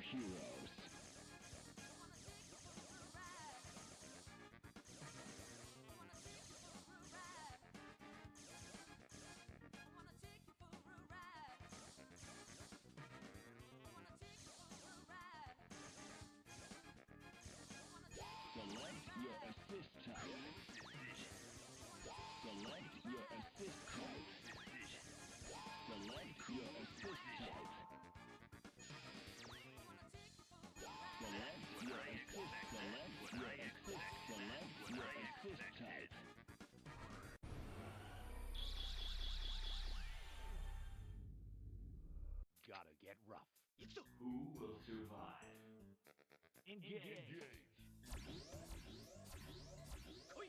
heroes. Select your assist type. Select your assist type. Select your assist type. Select your assist. Select your assist. Select your assist type. Gotta get rough. Who will survive? Engage. Oi.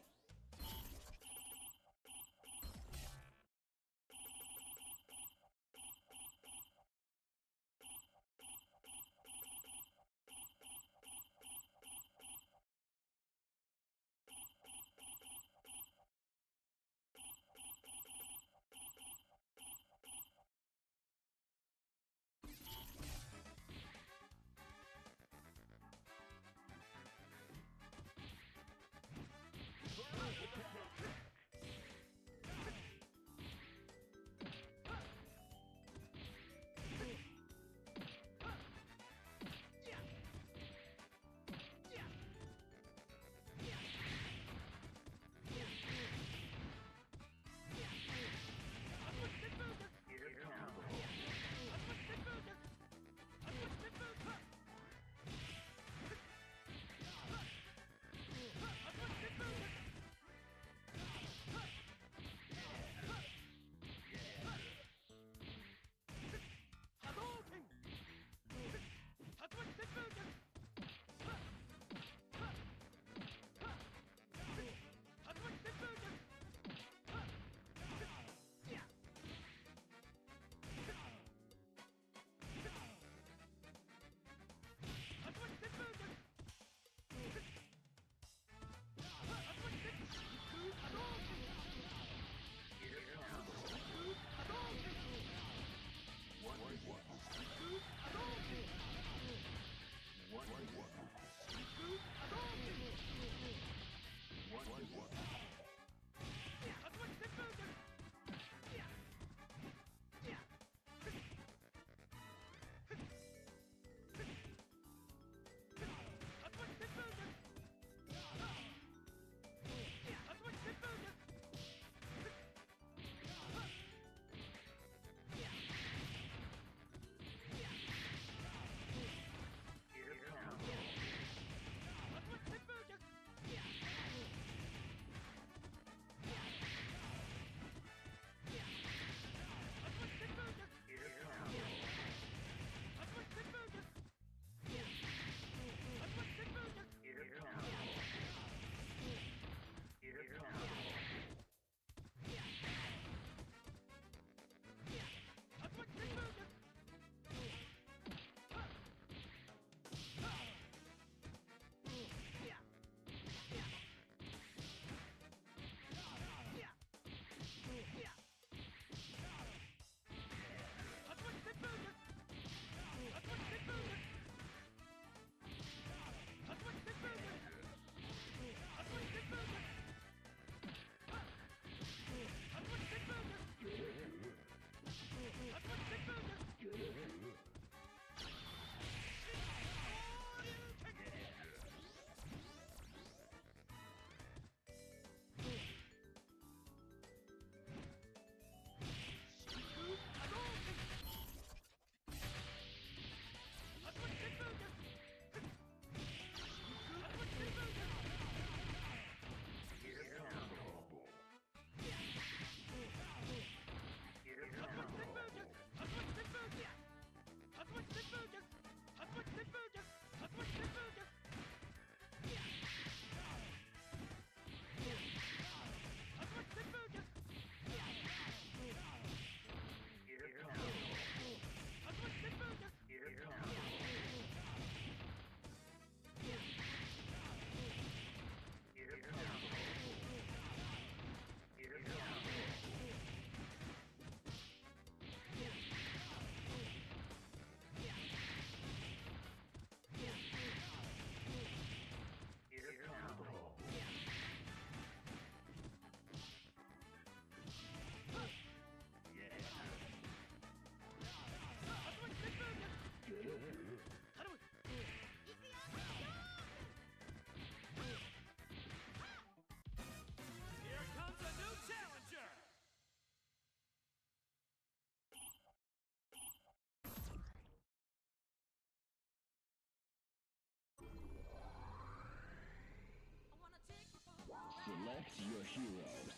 your heroes.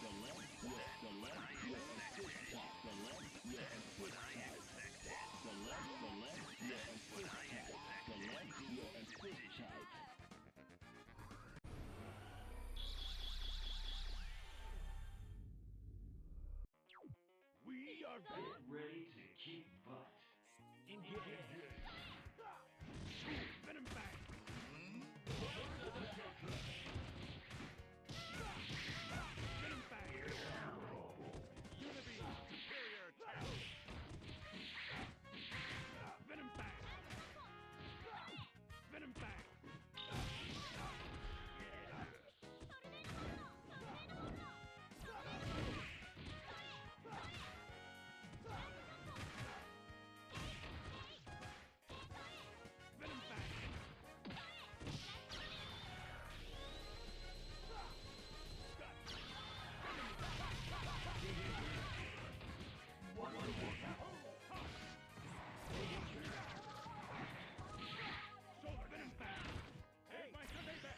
Select your assist type. Select your assist type. Select your assist type. Select your assist type. We are Get ready to kick butt. engaged. Venom back. Venom back. Unity. Superior attack. Venom back. Venom back. Venom back. Shoulder. Venom back. Hey, my Sunday back.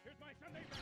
Here's my Sunday back.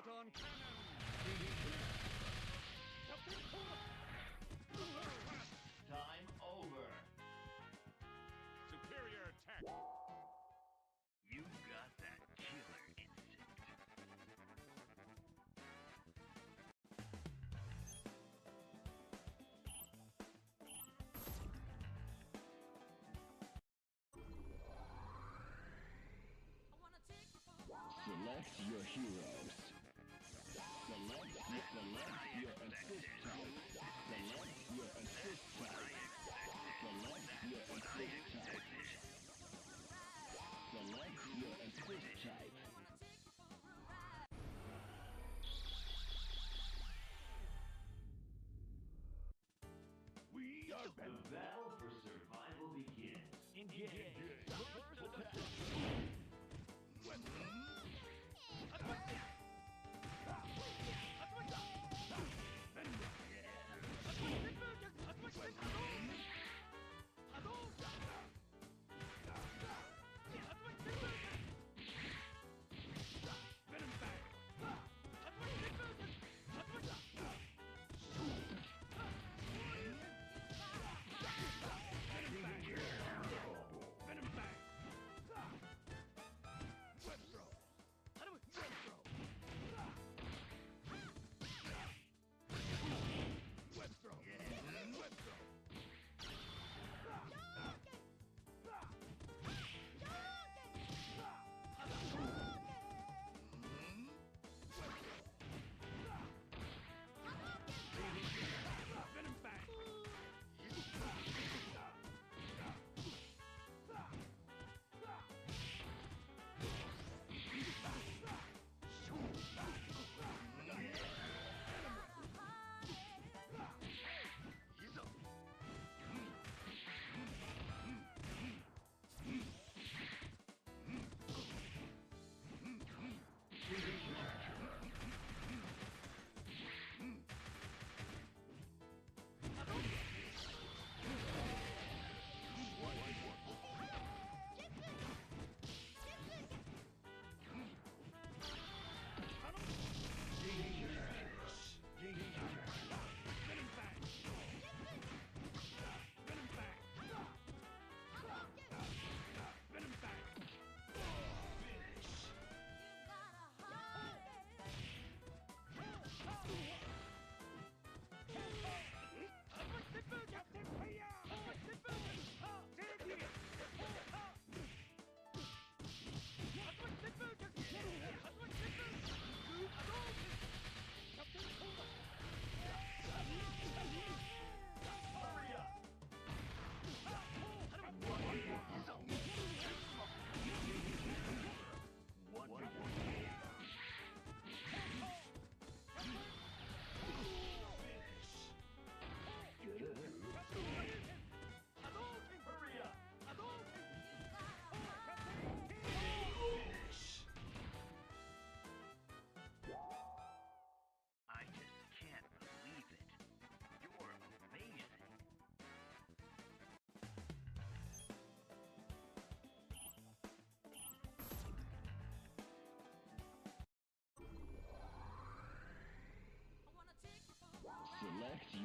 On cannon. Time over. Superior attack. You got that killer instinct. Select your heroes. Select your assist type. Select your assist type. Select your assist type. Select your assist type. We are The battle for survival begins. engaged. First attack. Venom back. Venom back.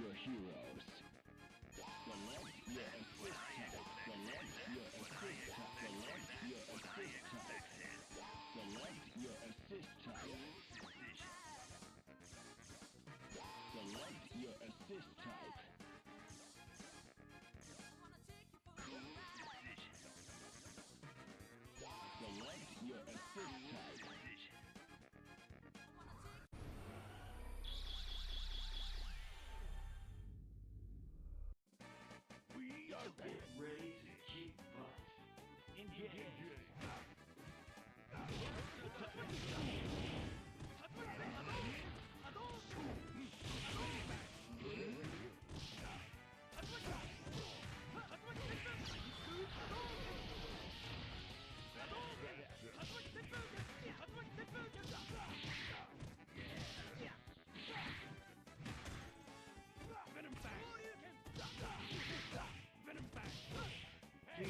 your heroes. Select your assist type. Select your assist type. Select your assist type. Select your assist type. Select your assist type. Select your assist type. We are Get ready to kick butt. engaged. Venom back. Venom back. Venom back. Hey.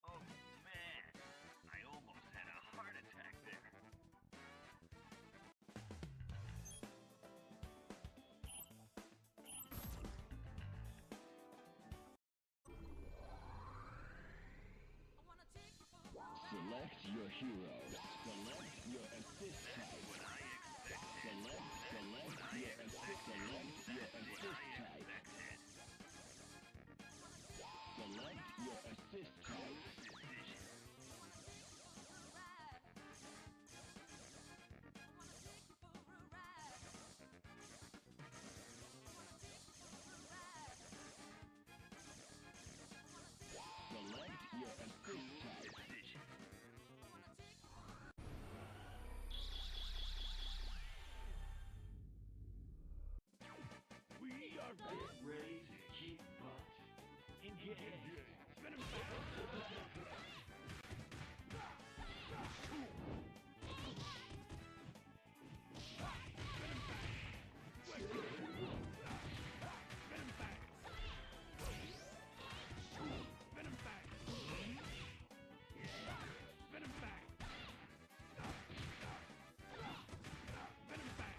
Oh man, I almost had a heart attack there. Select your heroes. Select your assist type. Select your assist. Select your assist type. Select your assist type. Select your assist type. We are Get ready to kick butt. engaged. Venom back. Venom back. Venom back. Venom back. Venom back.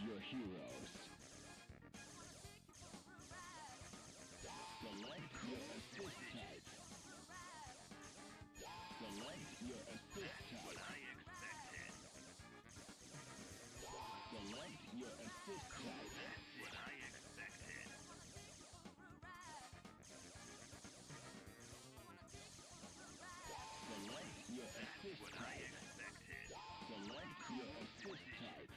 your heroes. Select your assist type. Select your assist What type. I expected. Select your assist type. That's what I expected. Select your assist What I type. expected. Select your assist type.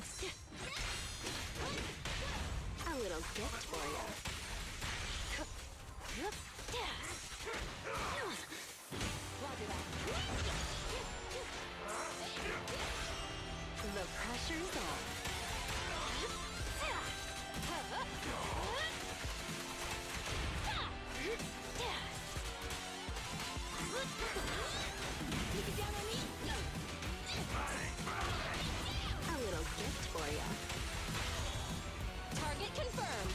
A little gift for you. Roger that. The pressure's on. Keep it down on me. A little gift for you. Target confirmed.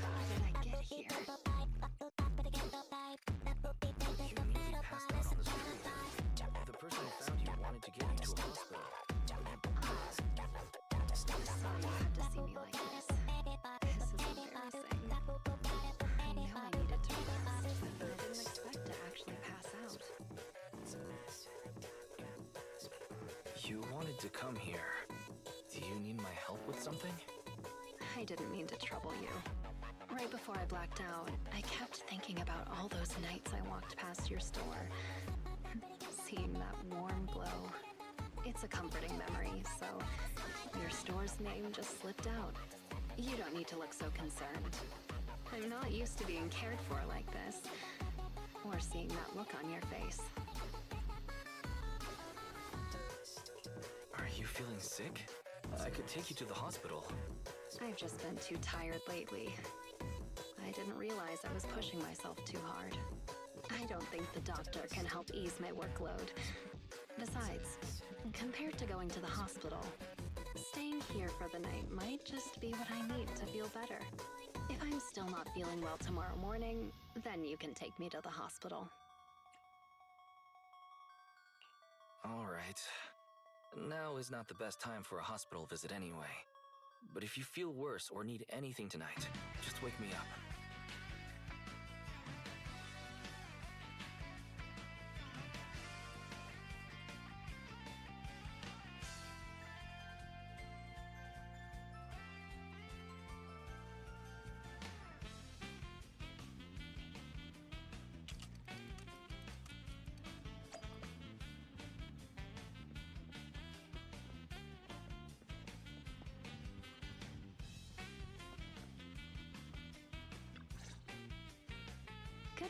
How did I get here? You immediately passed out on the street. The person who found you wanted to get you to a hospital. I'm sorry you had to see me like this. This is embarrassing. I knew I needed to rest, but I didn't expect to actually pass out. You wanted to come here. Do you need my help with something? I didn't mean to trouble you. Right before I blacked out, I kept thinking about all those nights I walked past your store. Seeing that warm glow. It's a comforting memory, so your store's name just slipped out. You don't need to look so concerned. I'm not used to being cared for like this, or seeing that look on your face. Are you feeling sick? I could take you to the hospital. I've just been too tired lately. I didn't realize I was pushing myself too hard. I don't think the doctor can help ease my workload. Besides, compared to going to the hospital, staying here for the night might just be what I need to feel better. If I'm still not feeling well tomorrow morning, then you can take me to the hospital. All right. Now is not the best time for a hospital visit anyway. But if you feel worse or need anything tonight, just wake me up.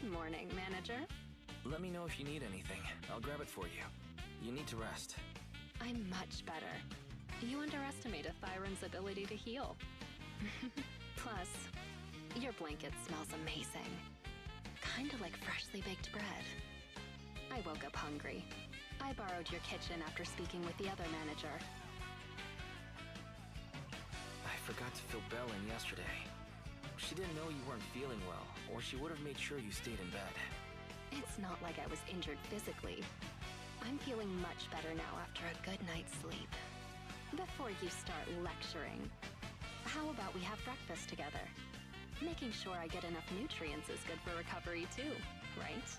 Good morning, manager. Let me know if you need anything. I'll grab it for you. You need to rest. I'm much better. You underestimated Thyron's ability to heal. Plus, your blanket smells amazing. Kinda like freshly baked bread. I woke up hungry. I borrowed your kitchen after speaking with the other manager. I forgot to fill Belle in yesterday. She didn't know you weren't feeling well, or she would have made sure you stayed in bed. It's not like I was injured physically. I'm feeling much better now after a good night's sleep. Before you start lecturing, how about we have breakfast together? Making sure I get enough nutrients is good for recovery too, right?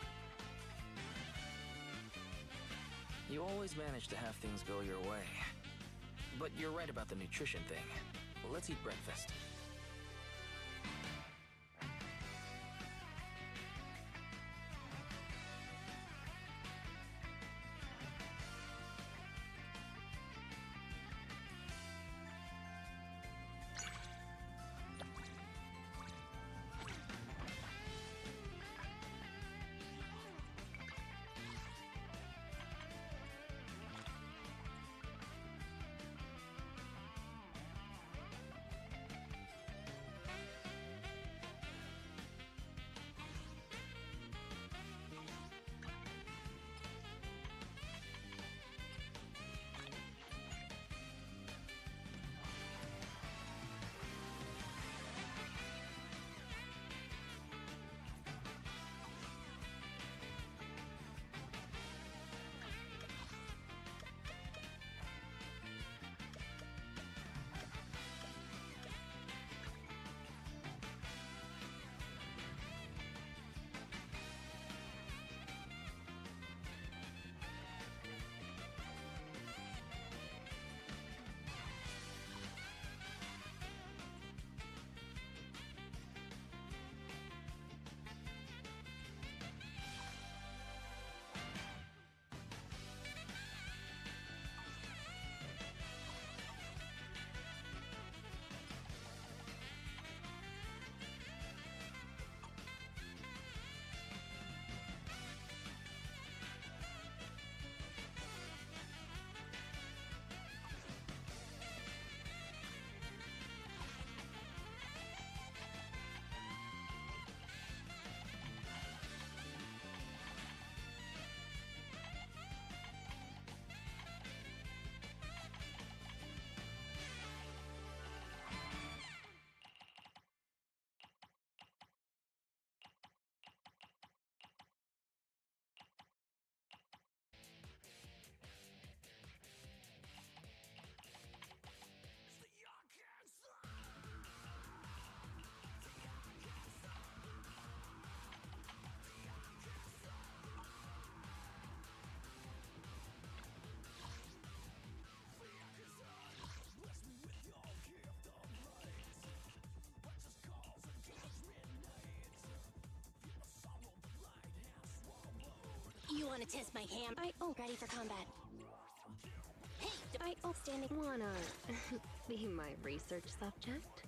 You always manage to have things go your way. But you're right about the nutrition thing. Let's eat breakfast. Want to test my ham? Ready for combat. Hey, Standing. Wanna be my research subject?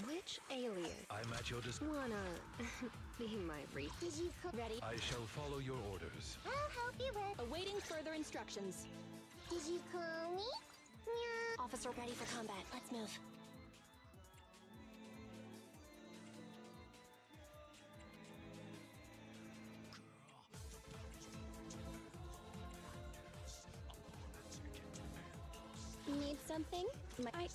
Which alien? I'm at your disposal. Wanna be my research? did you ready? I shall follow your orders. I'll help you with. Awaiting further instructions. Did you call me? Yeah. Officer, ready for combat. Let's move. Need something? Hey,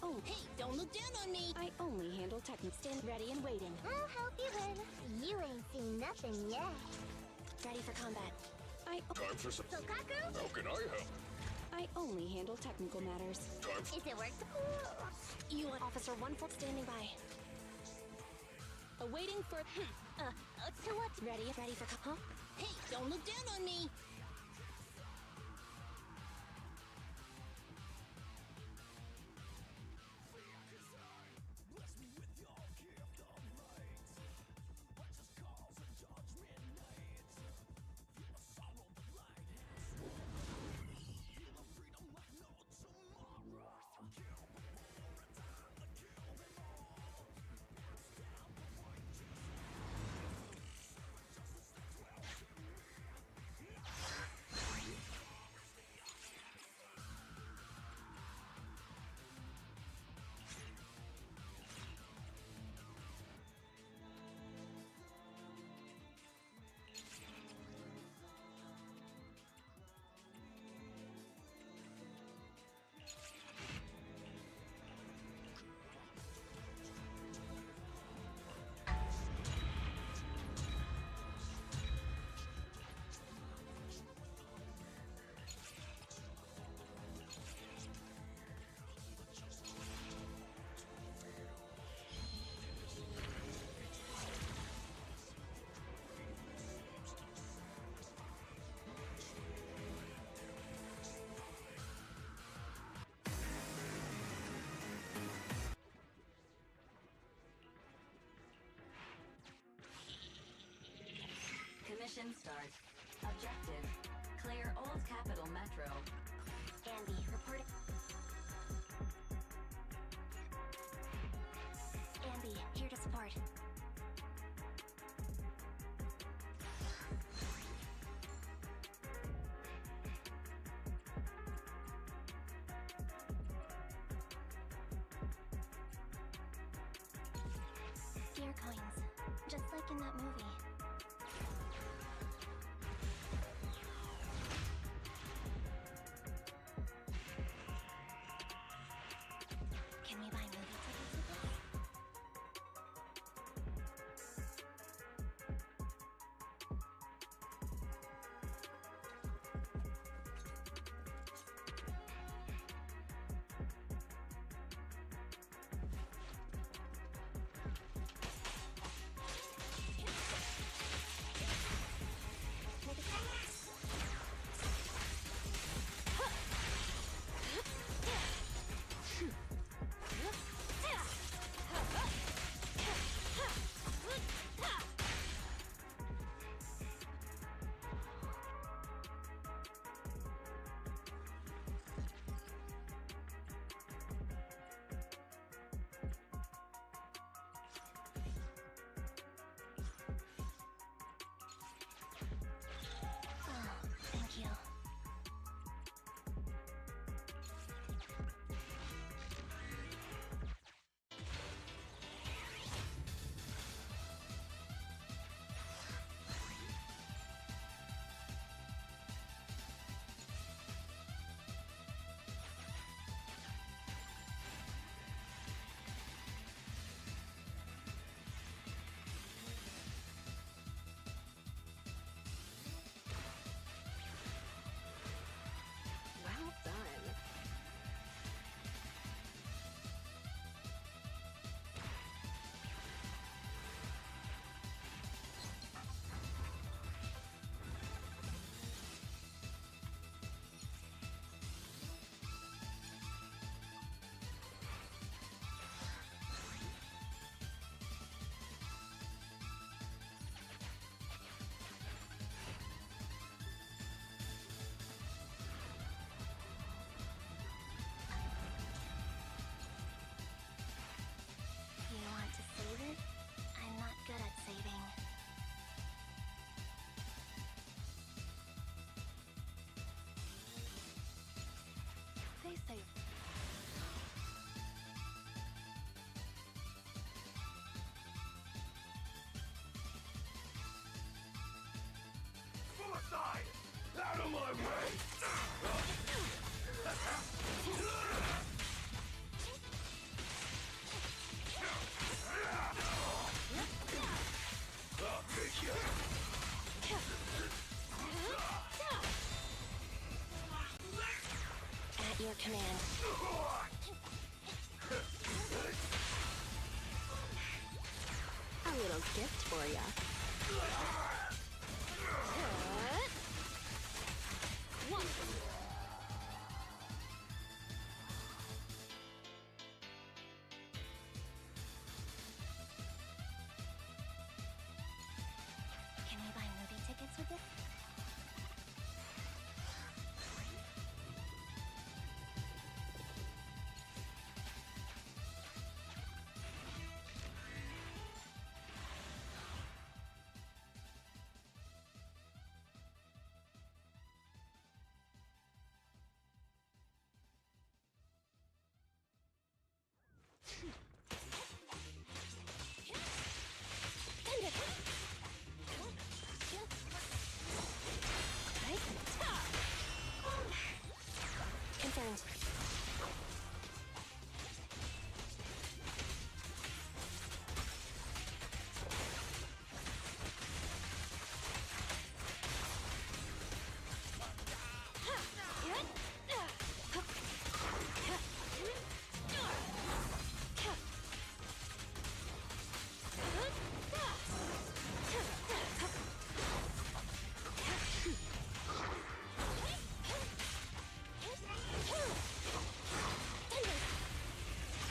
don't look down on me. I only handle technical. Stand ready and waiting. I'll help you with. You ain't seen nothing yet. Ready for combat. Time for some. Sokaku? How can I help? I only handle technical matters. Time for. Is it work? You want Officer 1-4 standing by. Awaiting for. To what? Ready for huh? Hey, don't look down on me. Mission start. Objective. Clear Old Capital Metro. Andy, report. Andy, here to support. Gear coins. Just like in that movie. Can we buy movie tickets with this? gift for ya. One. Can we buy movie tickets with it? Confirmed.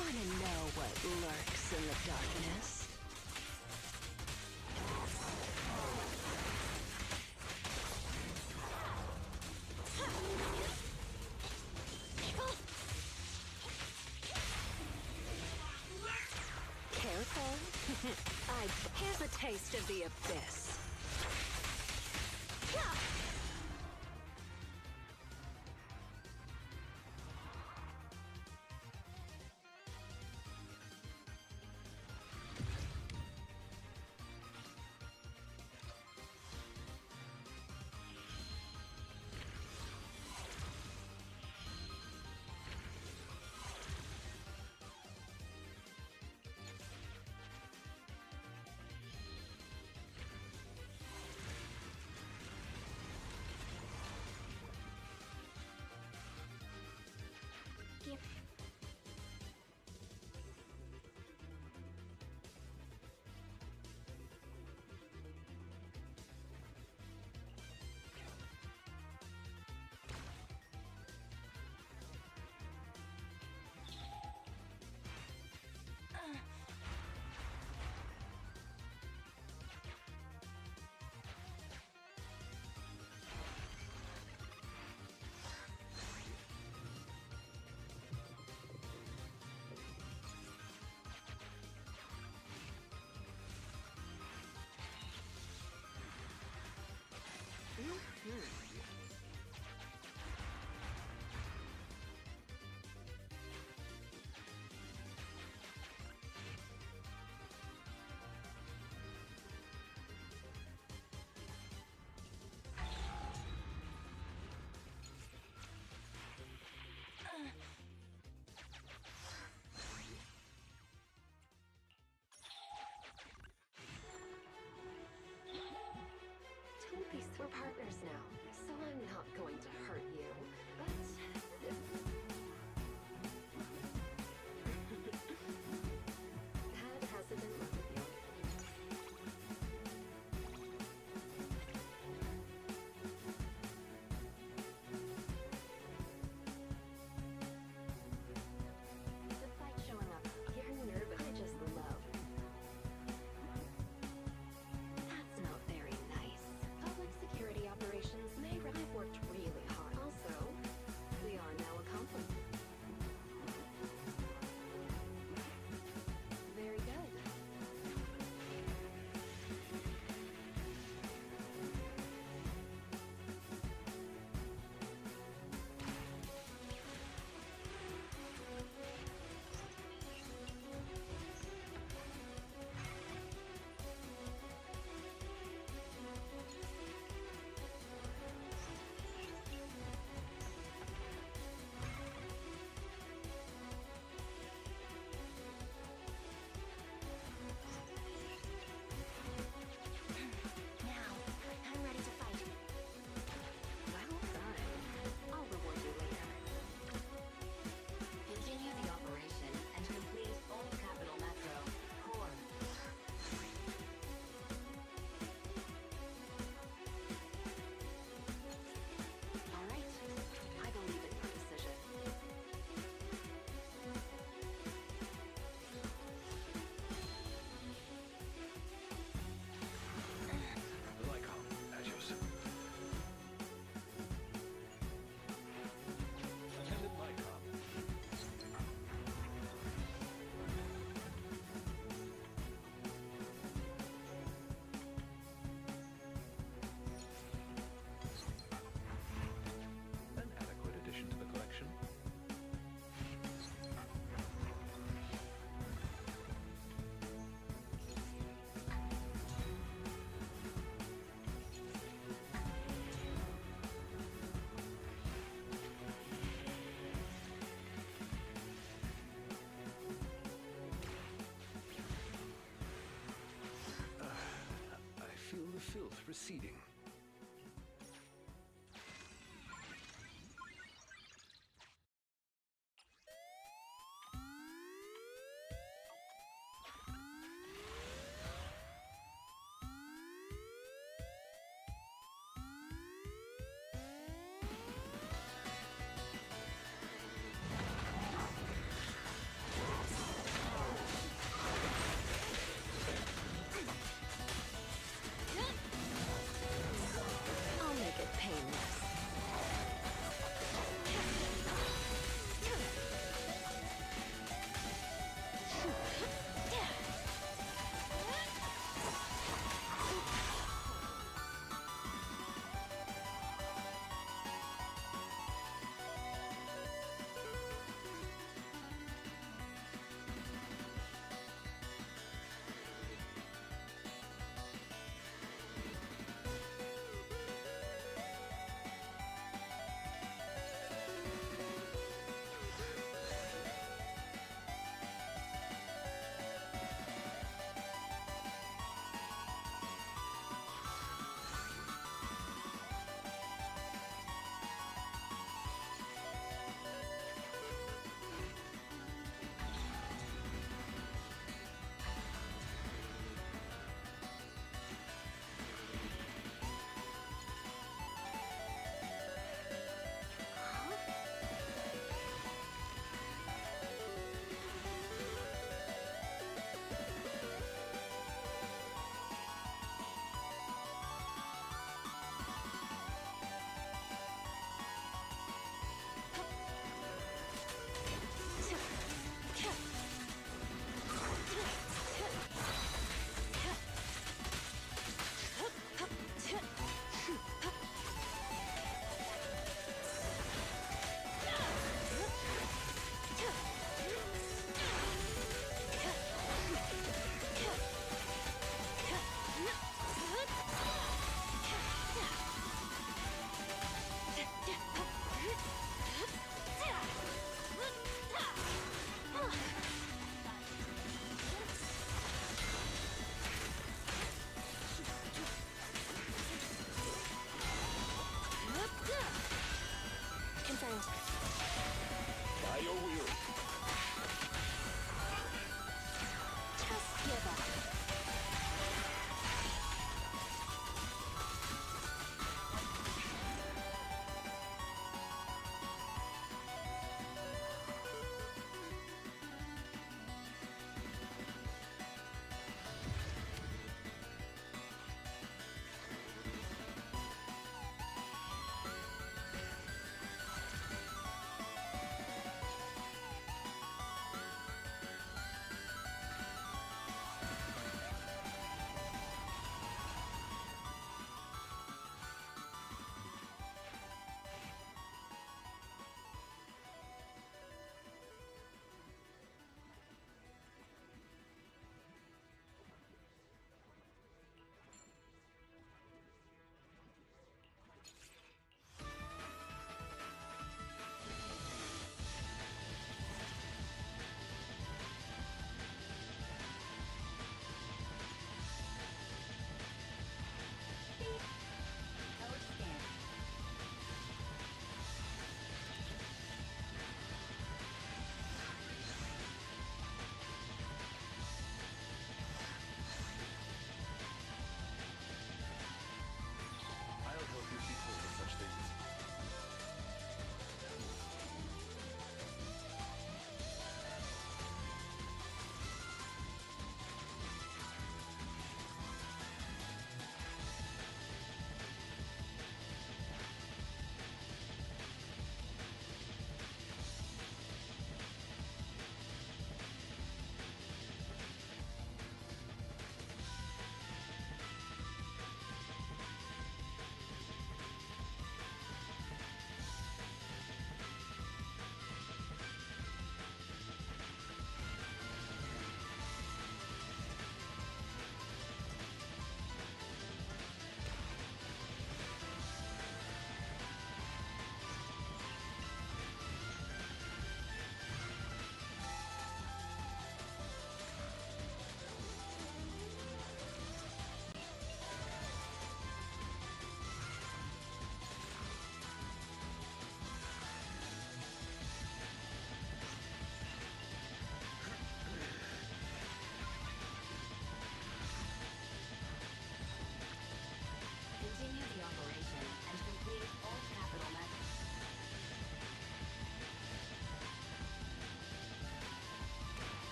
Wanna know what lurks in the darkness? Careful. Here's a taste of the abyss. We're partners now, so I'm not going to hurt you, but... Dad hasn't been love with you. Despite showing up, your nerve I just love. That's not very nice. Public security operations may... I've worked really hard. filth receding.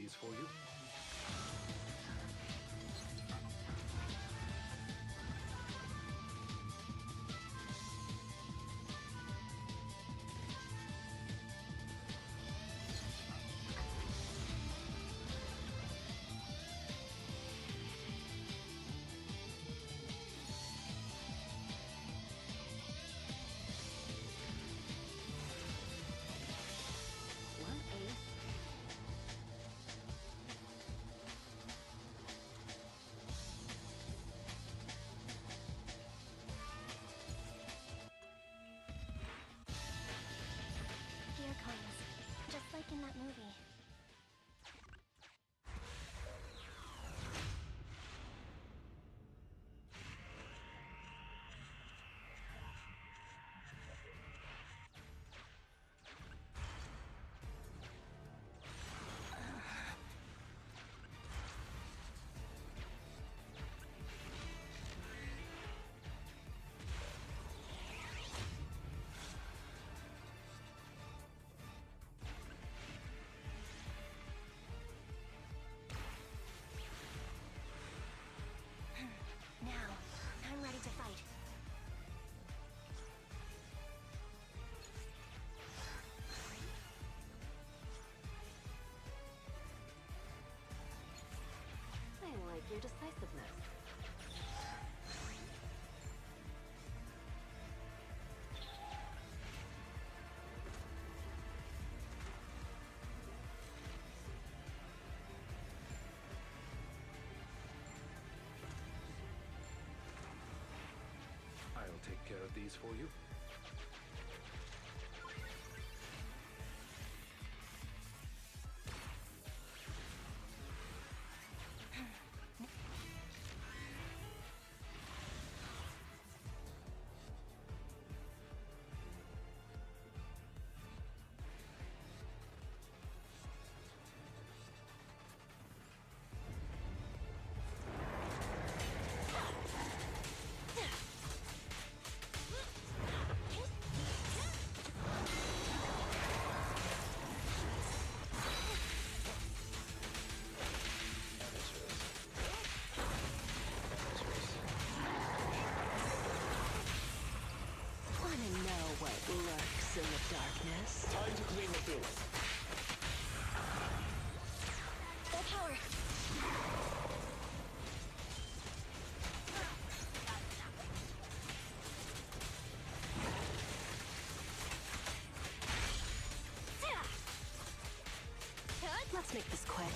these for you. Gear coins, just like in that movie. Now, I'm ready to fight. I like your decisiveness. I'll take care of these for you. Wanna know what lurks in the darkness? Time to clean the field. Full power. Let's make this quick.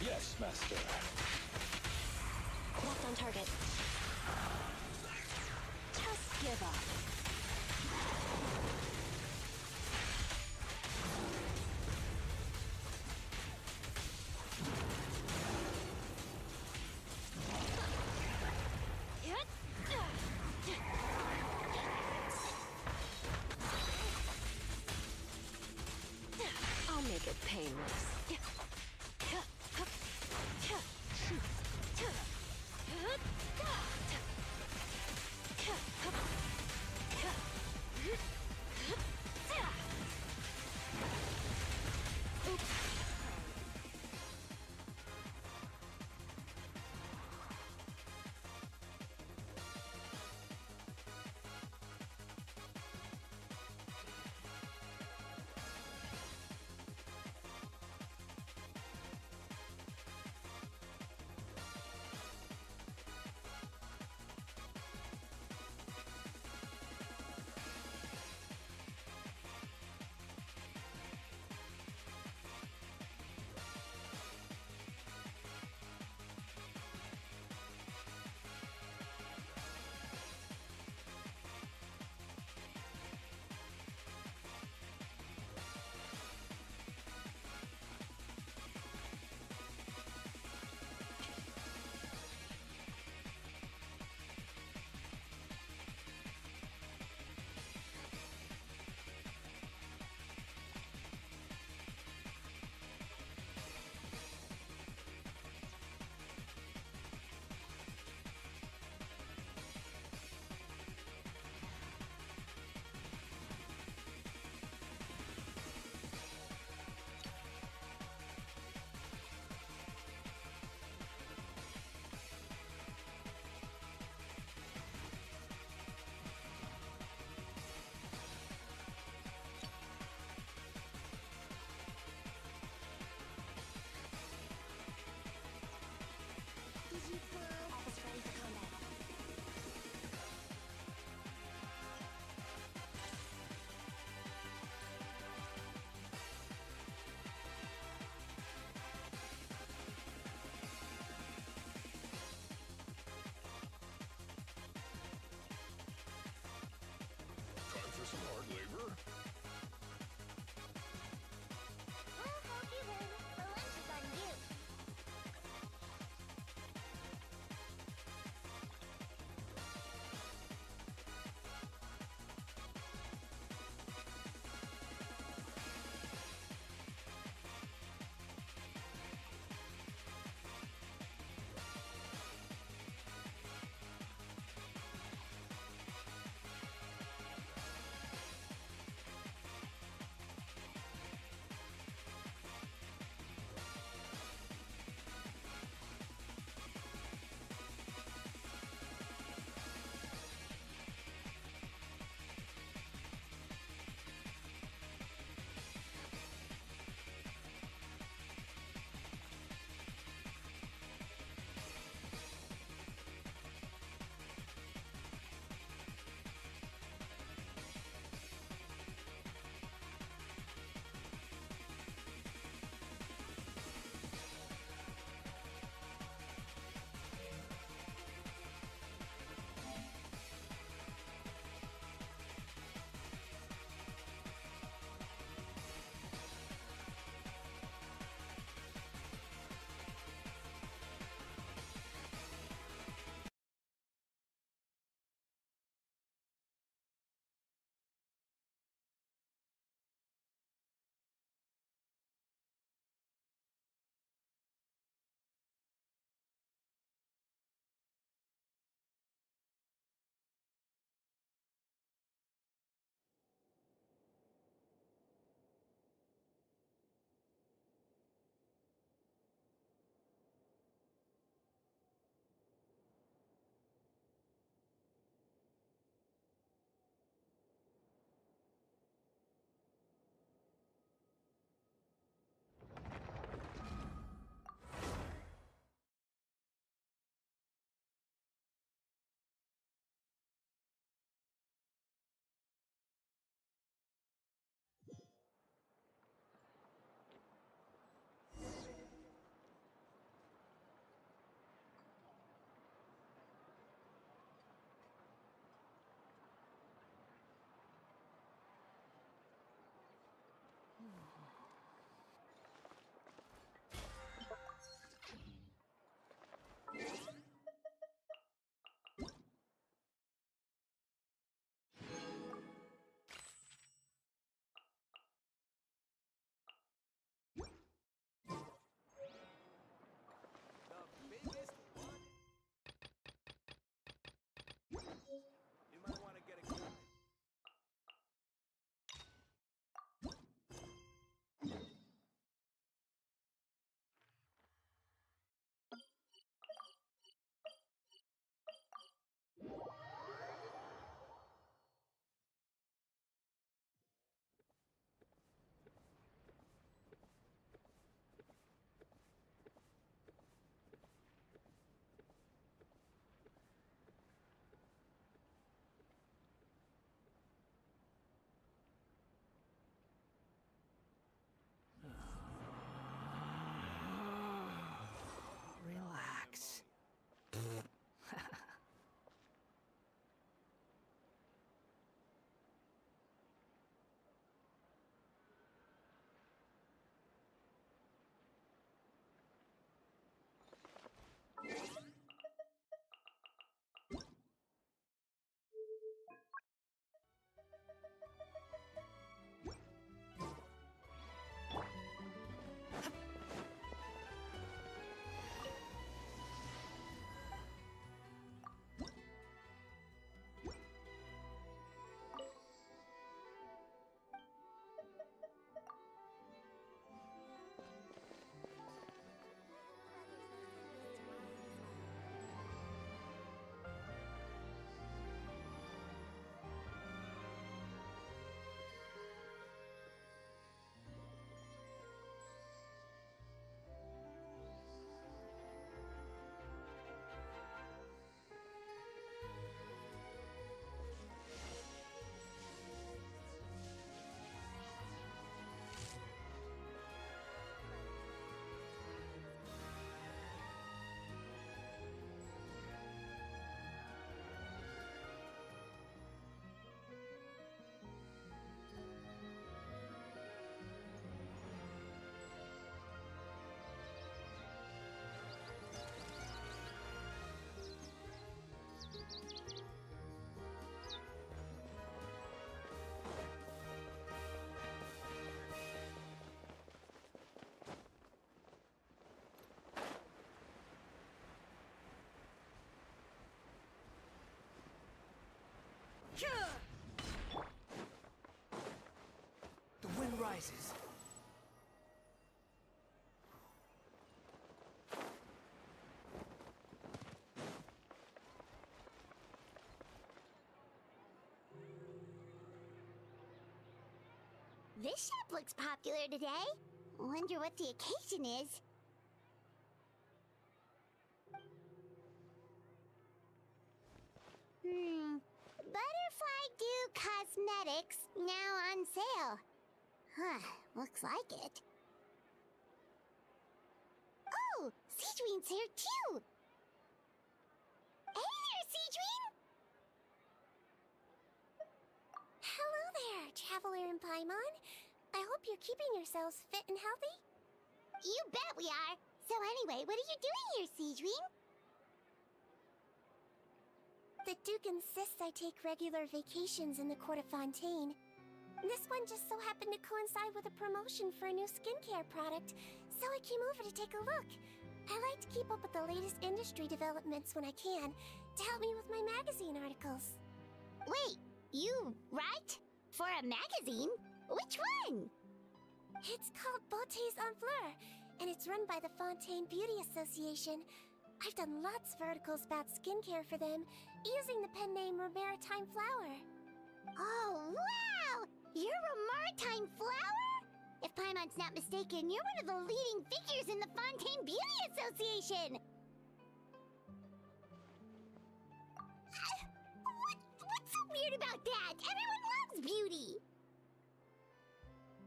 Yes, Master. Locked on target. Just give up. I'll make it painless. moon rises. This shop looks popular today. Wonder what the occasion is. Butterfly Dew Cosmetics now on sale. Huh, looks like it. Oh, Seedween's here too. Hey there, Seedween! Hello there, Traveler and Paimon. I hope you're keeping yourselves fit and healthy. You bet we are. So anyway, what are you doing here, Seedween? The Duke insists I take regular vacations in the Court of Fontaine. This one just so happened to coincide with a promotion for a new skincare product, so I came over to take a look. I like to keep up with the latest industry developments when I can, to help me with my magazine articles. Wait, you write? For a magazine? Which one? It's called Beautés en Fleur, and it's run by the Fontaine Beauty Association. I've done lots of articles about skincare for them, using the pen name Maritime Flower. Oh, wow! You're a Maritime Flower? If Paimon's not mistaken, you're one of the leading figures in the Fontaine Beauty Association! What's so weird about that? Everyone loves beauty!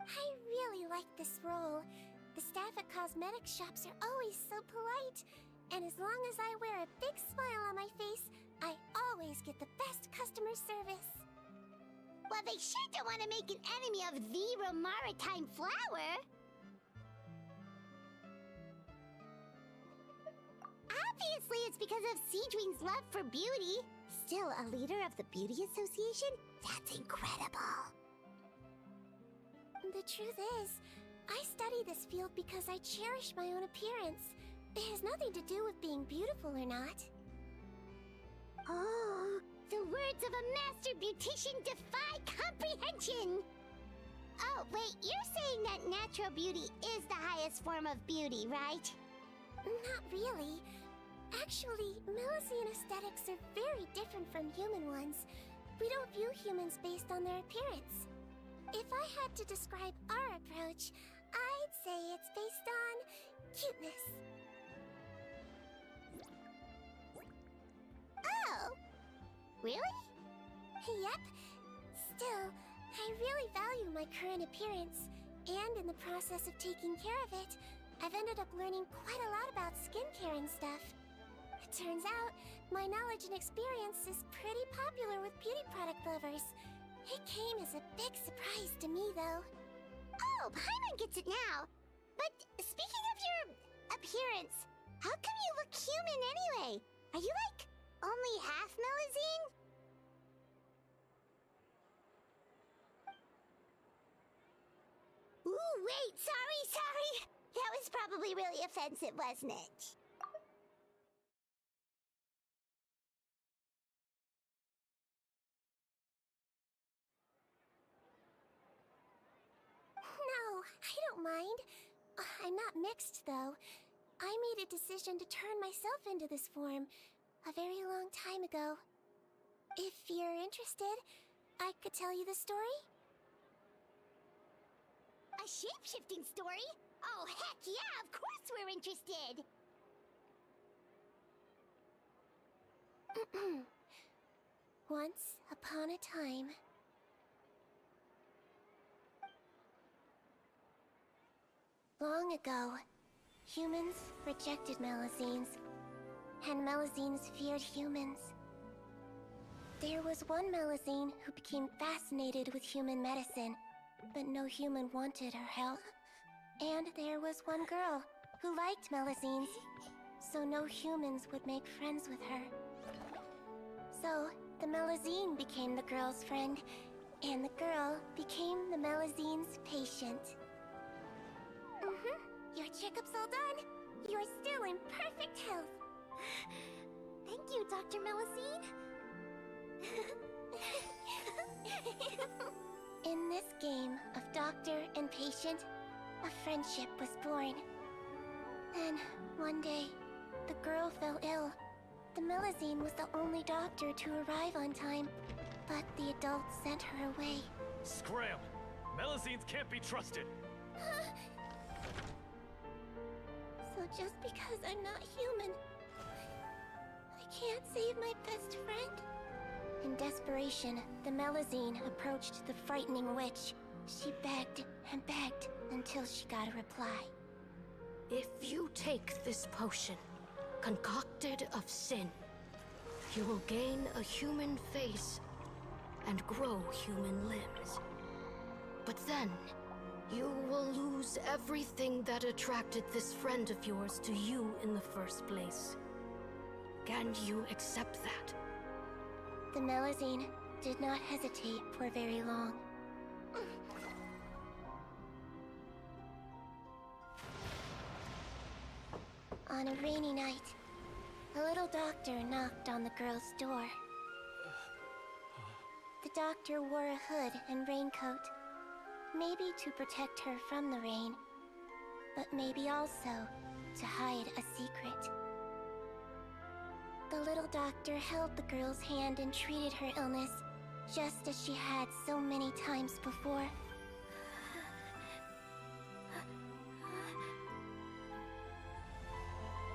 I really like this role. The staff at cosmetics shops are always so polite. And as long as I wear a big smile on my face, I always get the best customer service. Well, they sure don't want to make an enemy of the Maritime Flower. Obviously, it's because of Seedween's love for beauty. Still a leader of the Beauty Association? That's incredible. The truth is, I study this field because I cherish my own appearance. It has nothing to do with being beautiful or not. Oh, the words of a master beautician defy comprehension! Oh, wait, you're saying that natural beauty is the highest form of beauty, right? Not really. Actually, Melusine aesthetics are very different from human ones. We don't view humans based on their appearance. If I had to describe our approach, I'd say it's based on cuteness. Oh! Really? Yep. Still, I really value my current appearance, and in the process of taking care of it, I've ended up learning quite a lot about skincare and stuff. It turns out, my knowledge and experience is pretty popular with beauty product lovers. It came as a big surprise to me, though. Oh, Paimon gets it now. But speaking of your appearance, how come you look human anyway? Are you like only half Melusine? Ooh, wait, sorry. That was probably really offensive, wasn't it? No, I don't mind. I'm not mixed, though. I made a decision to turn myself into this form a very long time ago. If you're interested, I could tell you the story. A shape-shifting story? Oh, heck yeah, of course we're interested! Once upon a time... Long ago, humans rejected Melusines, and Melusines feared humans. There was one Melusine who became fascinated with human medicine, but no human wanted her help. And there was one girl who liked Melusines, so no humans would make friends with her. So, the Melusine became the girl's friend, and the girl became the Melusine's patient. Your checkup's all done. You're still in perfect health. Thank you, Dr. Melusine. In this game of doctor and patient, a friendship was born. Then, one day, the girl fell ill. The Melusine was the only doctor to arrive on time, but the adults sent her away. Scram! Melusines can't be trusted! So just because I'm not human, I can't save my best friend? In desperation, the Melusine approached the frightening witch. She begged and begged until she got a reply. If you take this potion, concocted of sin, you will gain a human face and grow human limbs. But then, you will lose everything that attracted this friend of yours to you in the first place. Can you accept that? The Melusine did not hesitate for very long. On a rainy night, a little doctor knocked on the girl's door. The doctor wore a hood and raincoat, maybe to protect her from the rain, but maybe also to hide a secret. The little doctor held the girl's hand and treated her illness, just as she had so many times before.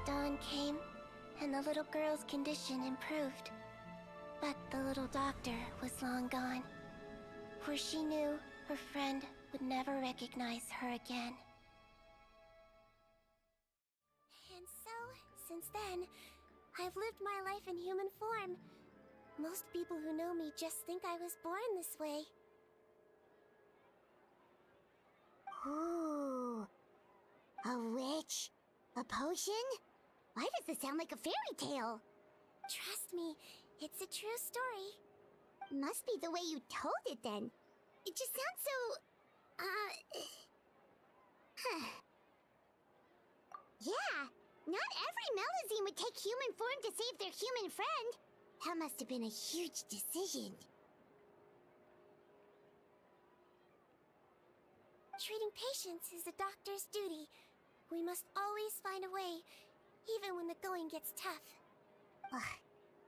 Dawn came, and the little girl's condition improved. But the little doctor was long gone, for she knew her friend would never recognize her again. And so, since then, I've lived my life in human form. Most people who know me just think I was born this way. Ooh. A witch? A potion? Why does this sound like a fairy tale? Trust me, it's a true story. Must be the way you told it then. It just sounds so... Yeah, not every Melusine would take human form to save their human friend. That must have been a huge decision. Treating patients is a doctor's duty. We must always find a way, even when the going gets tough. Ugh.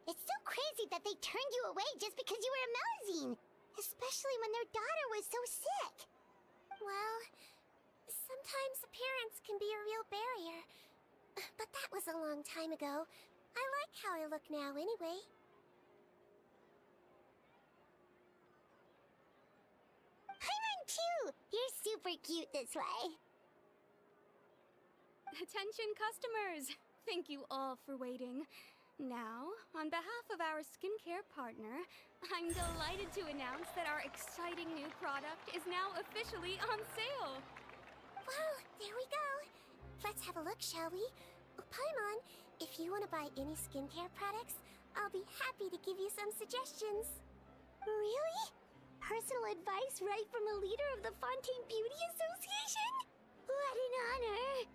It's so crazy that they turned you away just because you were a Melusine, especially when their daughter was so sick. Well, sometimes appearance can be a real barrier. But that was a long time ago. I like how I look now anyway. Paimon too! You're super cute this way. Attention customers! Thank you all for waiting. Now, on behalf of our skincare partner, I'm delighted to announce that our exciting new product is now officially on sale! Well, there we go. Let's have a look, shall we? Paimon, if you want to buy any skincare products, I'll be happy to give you some suggestions. Really? Personal advice right from a leader of the Fontaine Beauty Association? What an honor!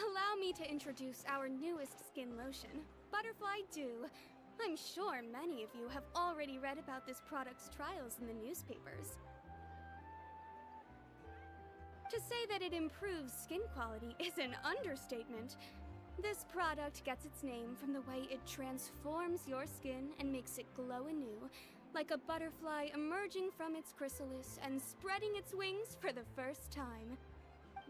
Allow me to introduce our newest skin lotion, Butterfly Dew. I'm sure many of you have already read about this product's trials in the newspapers. To say that it improves skin quality is an understatement. This product gets its name from the way it transforms your skin and makes it glow anew, like a butterfly emerging from its chrysalis and spreading its wings for the first time.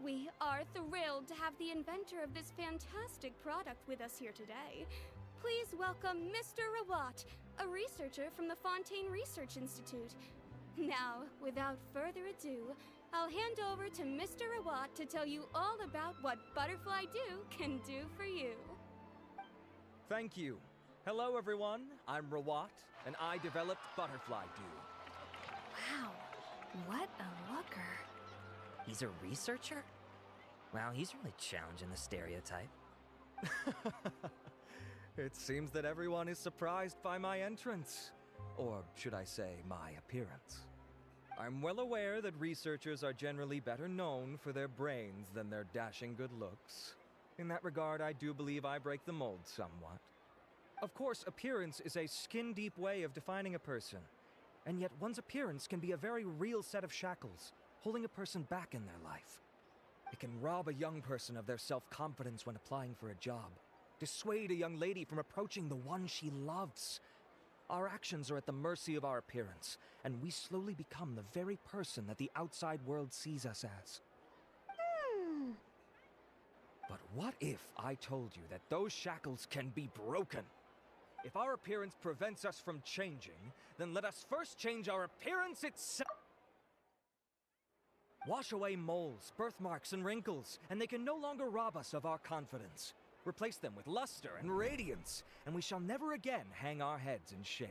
We are thrilled to have the inventor of this fantastic product with us here today. Please welcome Mr. Rawat, a researcher from the Fontaine Research Institute. Now, without further ado, I'll hand over to Mr. Rawat to tell you all about what Butterfly Dew can do for you. Thank you. Hello, everyone. I'm Rawat, and I developed Butterfly Dew. Wow, what a looker. He's a researcher? Wow, he's really challenging the stereotype. It seems that everyone is surprised by my entrance. Or should I say, my appearance. I'm well aware that researchers are generally better known for their brains than their dashing good looks. In that regard, I do believe I break the mold somewhat. Of course, appearance is a skin-deep way of defining a person. And yet one's appearance can be a very real set of shackles, holding a person back in their life. It can rob a young person of their self-confidence when applying for a job, dissuade a young lady from approaching the one she loves. Our actions are at the mercy of our appearance, and we slowly become the very person that the outside world sees us as. But what if I told you that those shackles can be broken? If our appearance prevents us from changing, then let us first change our appearance itself. Wash away moles, birthmarks, and wrinkles, and they can no longer rob us of our confidence. Replace them with luster and radiance, and we shall never again hang our heads in shame.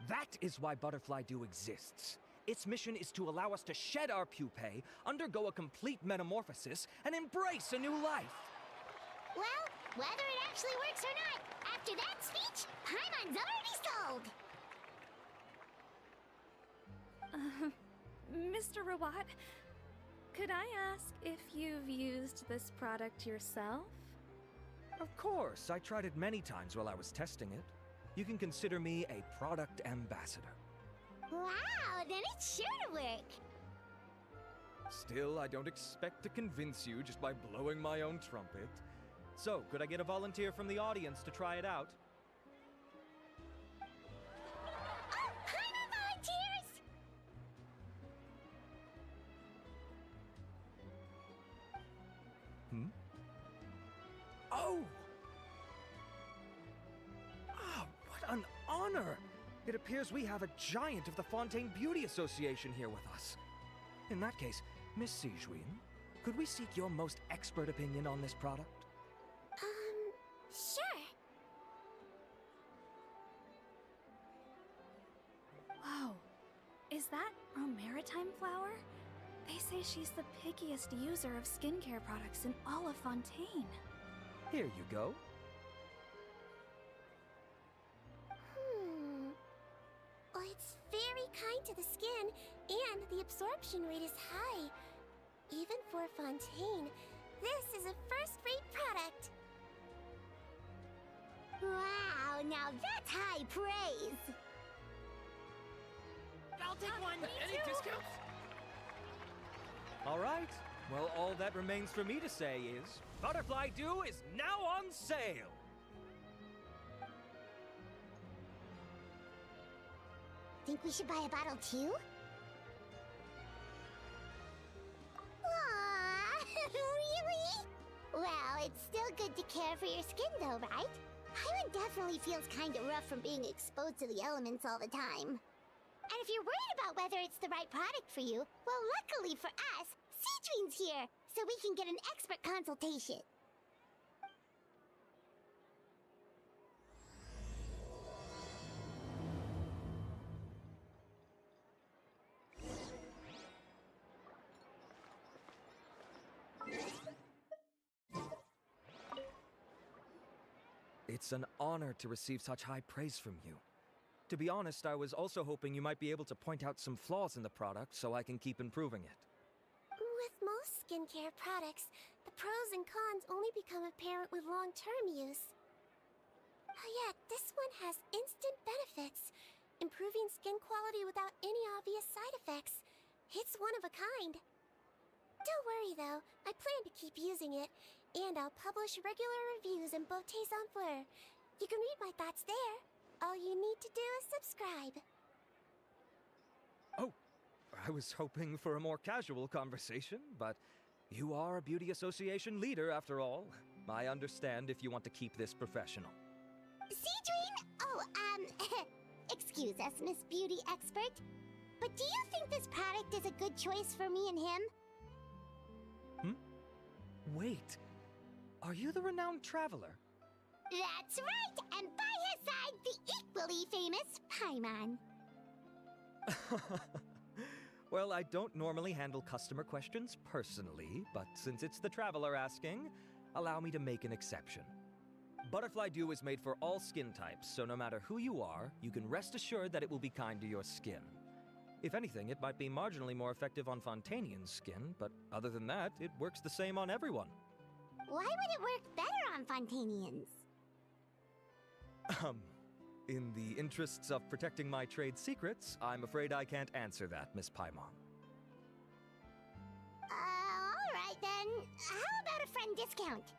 That is why Butterfly Dew exists. Its mission is to allow us to shed our pupae, undergo a complete metamorphosis, and embrace a new life. Well, whether it actually works or not, after that speech, Paimon's already sold! Mr. Robot, could I ask if you've used this product yourself? Of course, I tried it many times while I was testing it. You can consider me a product ambassador. Wow, then it's sure to work! Still, I don't expect to convince you just by blowing my own trumpet. So, could I get a volunteer from the audience to try it out? Oh, Paimon volunteers! Oh! Ah, what an honor! It appears we have a giant of the Fontaine Beauty Association here with us. In that case, Miss Sijuin, could we seek your most expert opinion on this product? Sure. Whoa, is that Romaritime flower? They say she's the pickiest user of skincare products in all of Fontaine. Here you go. Oh, it's very kind to the skin, and the absorption rate is high. Even for Fontaine, this is a first-rate product. Wow, now that's high praise! I'll take one! Any discounts? All right. Well, all that remains for me to say is, Butterfly Dew is now on sale! Think we should buy a bottle too? Aww, really? Well, it's still good to care for your skin though, right? Paimon definitely feels kinda rough from being exposed to the elements all the time. And if you're worried about whether it's the right product for you, well, luckily for us, Sijuin's here, so we can get an expert consultation. It's an honor to receive such high praise from you. To be honest, I was also hoping you might be able to point out some flaws in the product so I can keep improving it. With most skincare products, the pros and cons only become apparent with long-term use. Yet, this one has instant benefits, improving skin quality without any obvious side effects. It's one of a kind. Don't worry though, I plan to keep using it, and I'll publish regular reviews in Beauté Sans Fleur. You can read my thoughts there. All you need to do is subscribe. Oh, I was hoping for a more casual conversation, but you are a beauty association leader after all. I understand if you want to keep this professional. Sijuin? Oh, excuse us, Miss Beauty Expert. But do you think this product is a good choice for me and him? Wait, are you the renowned traveler? That's right, and by his side, the equally famous Paimon. Well, I don't normally handle customer questions personally, but since it's the traveler asking, allow me to make an exception. Butterfly Dew is made for all skin types, so no matter who you are, you can rest assured that it will be kind to your skin. If anything, it might be marginally more effective on Fontainian's skin, but other than that, it works the same on everyone. Why would it work better on Fontainians? In the interests of protecting my trade secrets, I'm afraid I can't answer that, Miss Paimon. Alright then. How about a friend discount?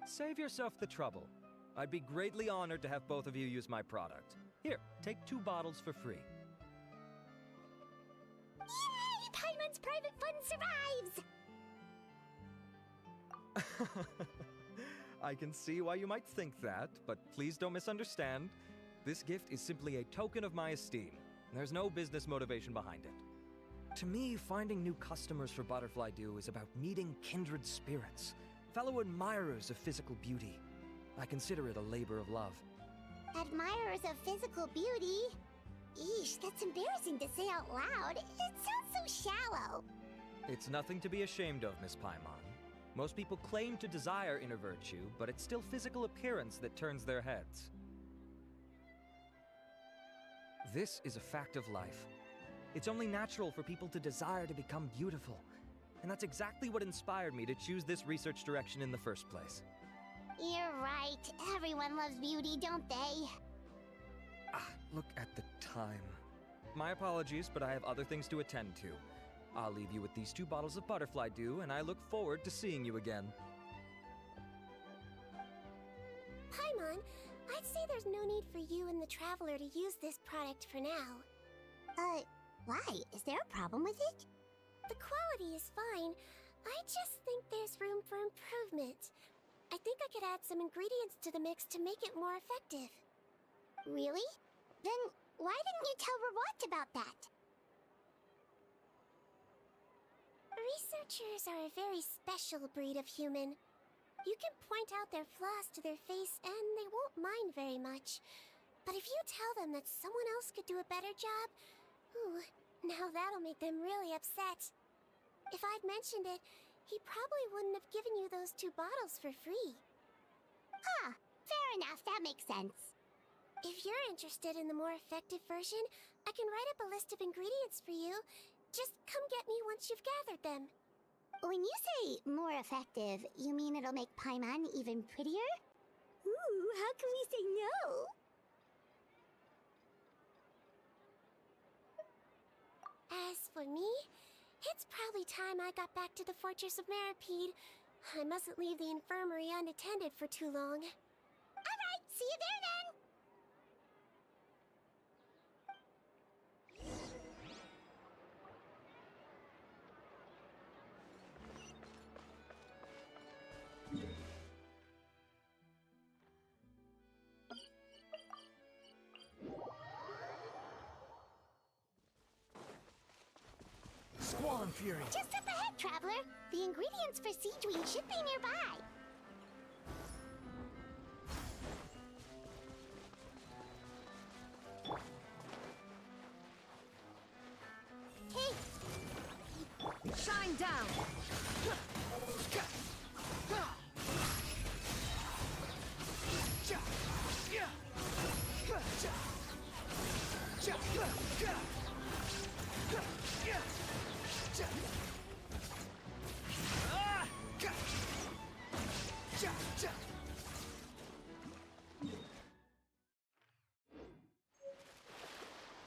Save yourself the trouble. I'd be greatly honored to have both of you use my product. Here, take 2 bottles for free. Yay! Paimon's private fund survives! I can see why you might think that, but please don't misunderstand. This gift is simply a token of my esteem. There's no business motivation behind it. To me, finding new customers for Butterfly Dew is about meeting kindred spirits, fellow admirers of physical beauty. I consider it a labor of love. Admirers of physical beauty? Eesh, that's embarrassing to say out loud. It sounds so shallow. It's nothing to be ashamed of, Miss Paimon. Most people claim to desire inner virtue, but it's still physical appearance that turns their heads. This is a fact of life. It's only natural for people to desire to become beautiful. And that's exactly what inspired me to choose this research direction in the first place. You're right. Everyone loves beauty, don't they? Look at the time. My apologies, but I have other things to attend to. I'll leave you with these 2 bottles of Butterfly Dew, and I look forward to seeing you again. Paimon, I'd say there's no need for you and the Traveler to use this product for now. Why? Is there a problem with it? The quality is fine. I just think there's room for improvement. I think I could add some ingredients to the mix to make it more effective. Really? Then why didn't you tell Rawat about that? Researchers are a very special breed of human. You can point out their flaws to their face and they won't mind very much. But if you tell them that someone else could do a better job, now that'll make them really upset. If I'd mentioned it, he probably wouldn't have given you those 2 bottles for free. Fair enough, that makes sense. If you're interested in the more effective version, I can write up a list of ingredients for you. Just come get me once you've gathered them. When you say more effective, you mean it'll make Paimon even prettier? Ooh, how can we say no? As for me, it's probably time I got back to the Fortress of Meripede. I mustn't leave the infirmary unattended for too long. Alright, see you there then! Squall and Fury. Just up ahead, Traveler. The ingredients for Siege Wing should be nearby. Hey! Shine down!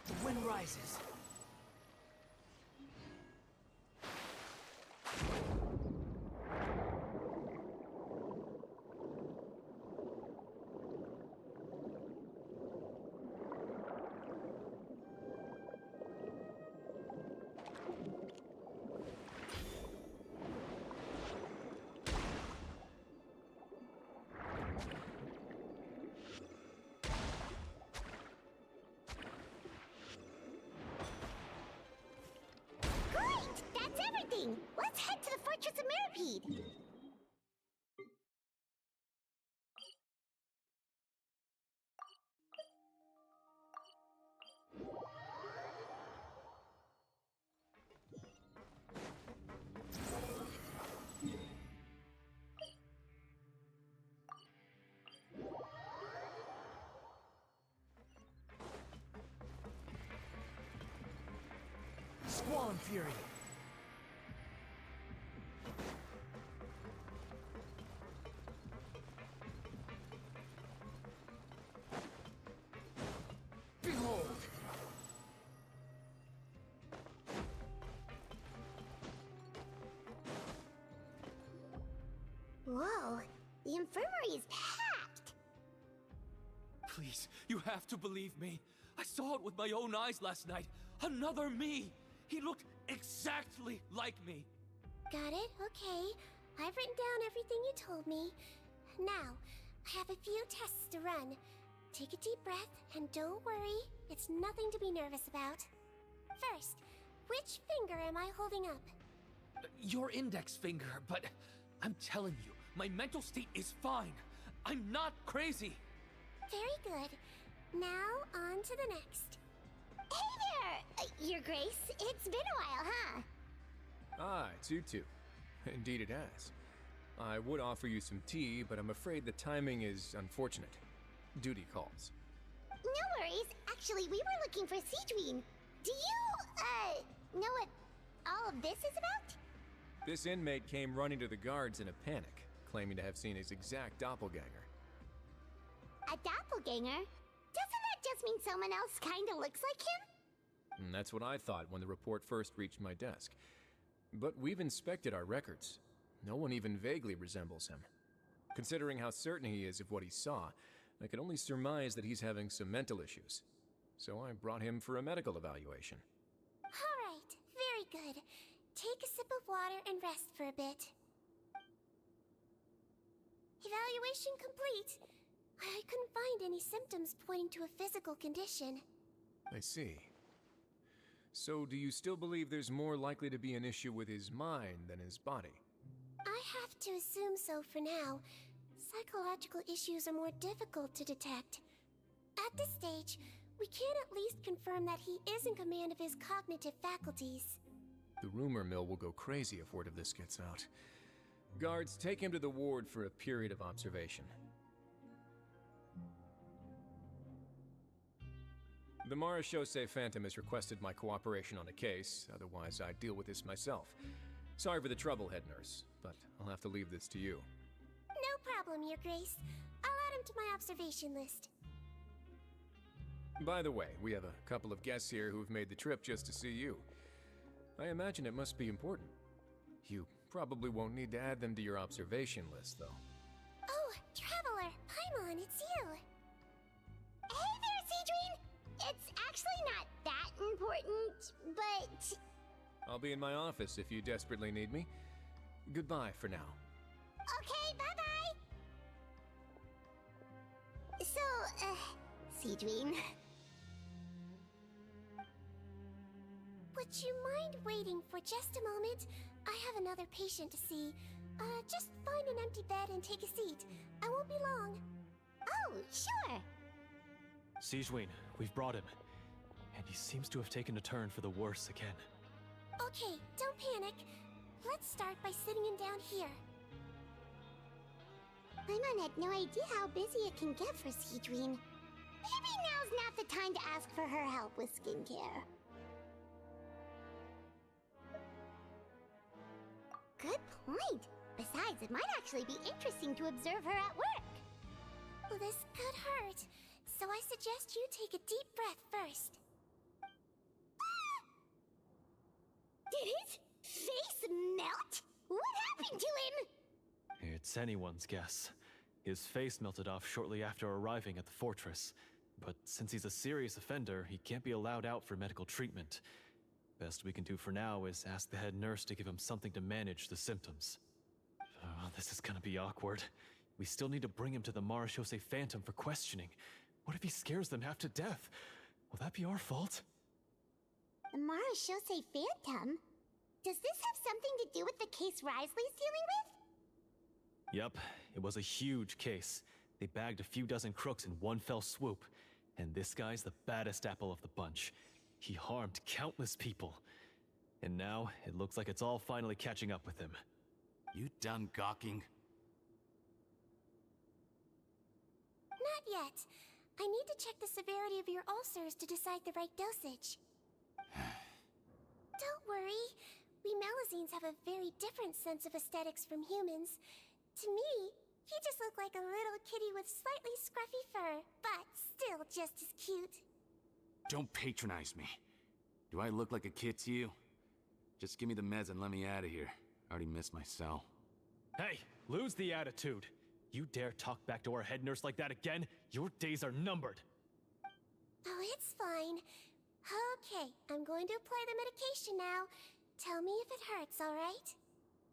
The wind rises. Let's head to the Fortress of Meripede! Squall and Fury. Whoa, the infirmary is packed. Please, you have to believe me. I saw it with my own eyes last night. Another me! He looked exactly like me. Got it? Okay. I've written down everything you told me. Now, I have a few tests to run. Take a deep breath, and don't worry, it's nothing to be nervous about. First, which finger am I holding up? Your index finger, but I'm telling you, my mental state is fine. I'm not crazy. Very good. Now, on to the next. Hey there, Your Grace. It's been a while, huh? Ah, it's you two. Indeed it has. I would offer you some tea, but I'm afraid the timing is unfortunate. Duty calls. No worries. Actually, we were looking for Seedween. Do you, know what all of this is about? This inmate came running to the guards in a panic, claiming to have seen his exact doppelganger. A doppelganger? Doesn't that just mean someone else kinda looks like him? And that's what I thought when the report first reached my desk. But we've inspected our records. No one even vaguely resembles him. Considering how certain he is of what he saw, I can only surmise that he's having some mental issues. So I brought him for a medical evaluation. Alright, very good. Take a sip of water and rest for a bit. Evaluation complete. I couldn't find any symptoms pointing to a physical condition. I see. So do you still believe there's more likely to be an issue with his mind than his body? I have to assume so for now. Psychological issues are more difficult to detect. At this stage, we can at least confirm that he is in command of his cognitive faculties. The rumor mill will go crazy if word of this gets out. Guards, take him to the ward for a period of observation. The Marechaussee Phantom has requested my cooperation on a case, otherwise I'd deal with this myself. Sorry for the trouble, head nurse, but I'll have to leave this to you. No problem, Your Grace. I'll add him to my observation list. By the way, we have a couple of guests here who've made the trip just to see you. I imagine it must be important. You probably won't need to add them to your observation list, though. Oh, Traveler! Paimon, it's you! Hey there, Seedween! It's actually not that important, but... I'll be in my office if you desperately need me. Goodbye for now. Okay, bye-bye! So, Seedween... Would you mind waiting for just a moment? I have another patient to see. Just find an empty bed and take a seat. I won't be long. Oh, sure! Sejuin, we've brought him. And he seems to have taken a turn for the worse again. Okay, don't panic. Let's start by sitting him down here. Paimon had no idea how busy it can get for Seedween. Maybe now's not the time to ask for her help with skincare. Good point. Besides, it might actually be interesting to observe her at work. Well, this could hurt, so I suggest you take a deep breath first. Did his face melt? What happened to him? It's anyone's guess. His face melted off shortly after arriving at the fortress. But since he's a serious offender, he can't be allowed out for medical treatment. Best we can do for now is ask the head nurse to give him something to manage the symptoms. This is gonna be awkward. We still need to bring him to the Marechaussee Phantom for questioning. What if he scares them half to death? Will that be our fault? The Marechaussee Phantom? Does this have something to do with the case Risley's dealing with? Yep, it was a huge case. They bagged a few dozen crooks in one fell swoop. And this guy's the baddest apple of the bunch. He harmed countless people. And now, it looks like it's all finally catching up with him. You done gawking? Not yet. I need to check the severity of your ulcers to decide the right dosage. Don't worry. We Melazines have a very different sense of aesthetics from humans. To me, he just looked like a little kitty with slightly scruffy fur, but still just as cute. Don't patronize me. Do I look like a kid to you? Just give me the meds and let me out of here. I already missed my cell. Hey, lose the attitude. You dare talk back to our head nurse like that again, your days are numbered. Oh, it's fine. Okay, I'm going to apply the medication now. Tell me if it hurts, alright?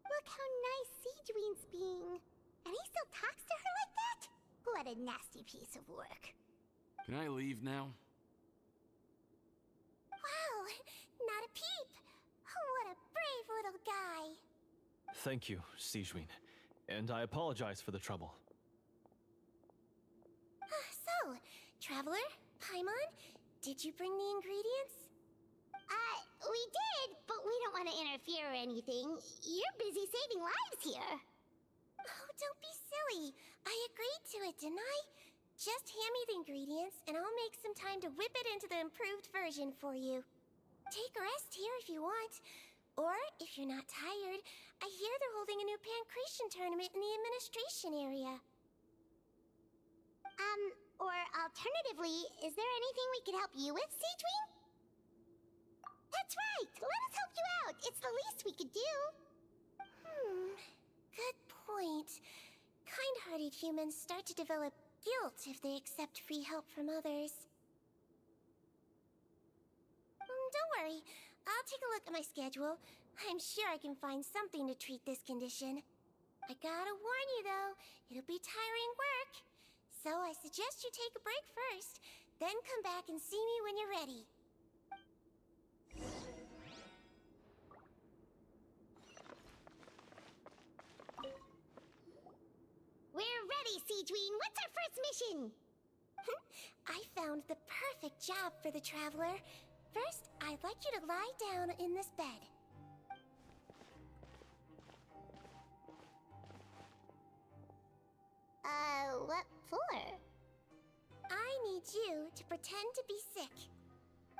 Look how nice Seedween's being. And he still talks to her like that? What a nasty piece of work. Can I leave now? Wow, not a peep. What a brave little guy. Thank you, Sejuin. And I apologize for the trouble. So, Traveler, Paimon, did you bring the ingredients? We did, but we don't want to interfere or anything. You're busy saving lives here. Oh, don't be silly. I agreed to it, didn't I? Just hand me the ingredients, and I'll make some time to whip it into the improved version for you. Take a rest here if you want. Or, if you're not tired, I hear they're holding a new pancreation tournament in the administration area. Or alternatively, is there anything we could help you with, Seedween? That's right! Let us help you out! It's the least we could do! Good point. Kind-hearted humans start to develop guilt if they accept free help from others. Don't worry. I'll take a look at my schedule. I'm sure I can find something to treat this condition. I gotta warn you, though, it'll be tiring work. So I suggest you take a break first, then come back and see me when you're ready. We're ready, Seedween. What's our first mission? I found the perfect job for the Traveler. First, I'd like you to lie down in this bed. What for? I need you to pretend to be sick.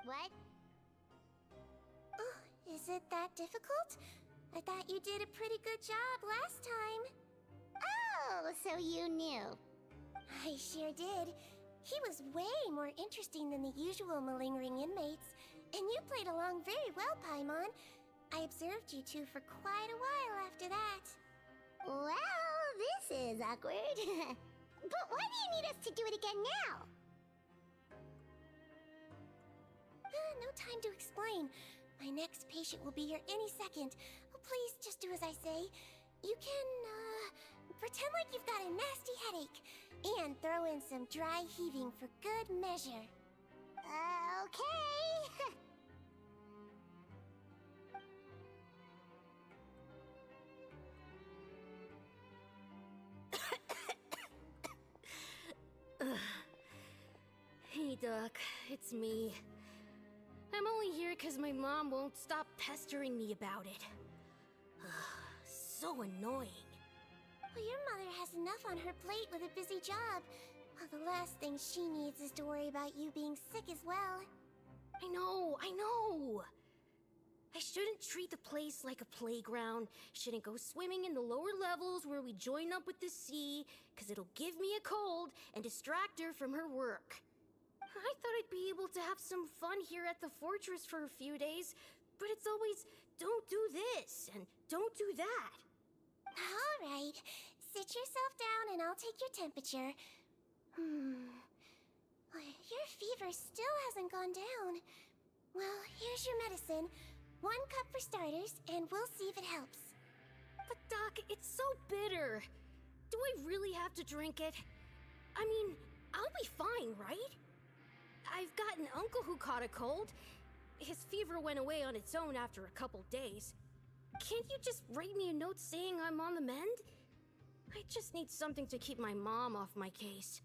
What? Oh, is it that difficult? I thought you did a pretty good job last time. Oh, so you knew. I sure did. He was way more interesting than the usual malingering inmates, and you played along very well, Paimon. I observed you two for quite a while after that. Well, this is awkward. But why do you need us to do it again now? No time to explain. My next patient will be here any second. Oh, please, just do as I say. You can, pretend like you've got a nasty headache. And throw in some dry heaving for good measure. Okay. Hey, Doc. It's me. I'm only here because my mom won't stop pestering me about it. So annoying. Well, your mother has enough on her plate with a busy job. Well, the last thing she needs is to worry about you being sick as well. I know. I shouldn't treat the place like a playground. Shouldn't go swimming in the lower levels where we join up with the sea, because it'll give me a cold and distract her from her work. I thought I'd be able to have some fun here at the fortress for a few days, but it's always, don't do this and don't do that. All right. Sit yourself down and I'll take your temperature. Your fever still hasn't gone down. Well, here's your medicine. 1 cup for starters, and we'll see if it helps. But Doc, it's so bitter. Do I really have to drink it? I mean, I'll be fine, right? I've got an uncle who caught a cold. His fever went away on its own after a couple days. Can't you just write me a note saying I'm on the mend? I just need something to keep my mom off my case.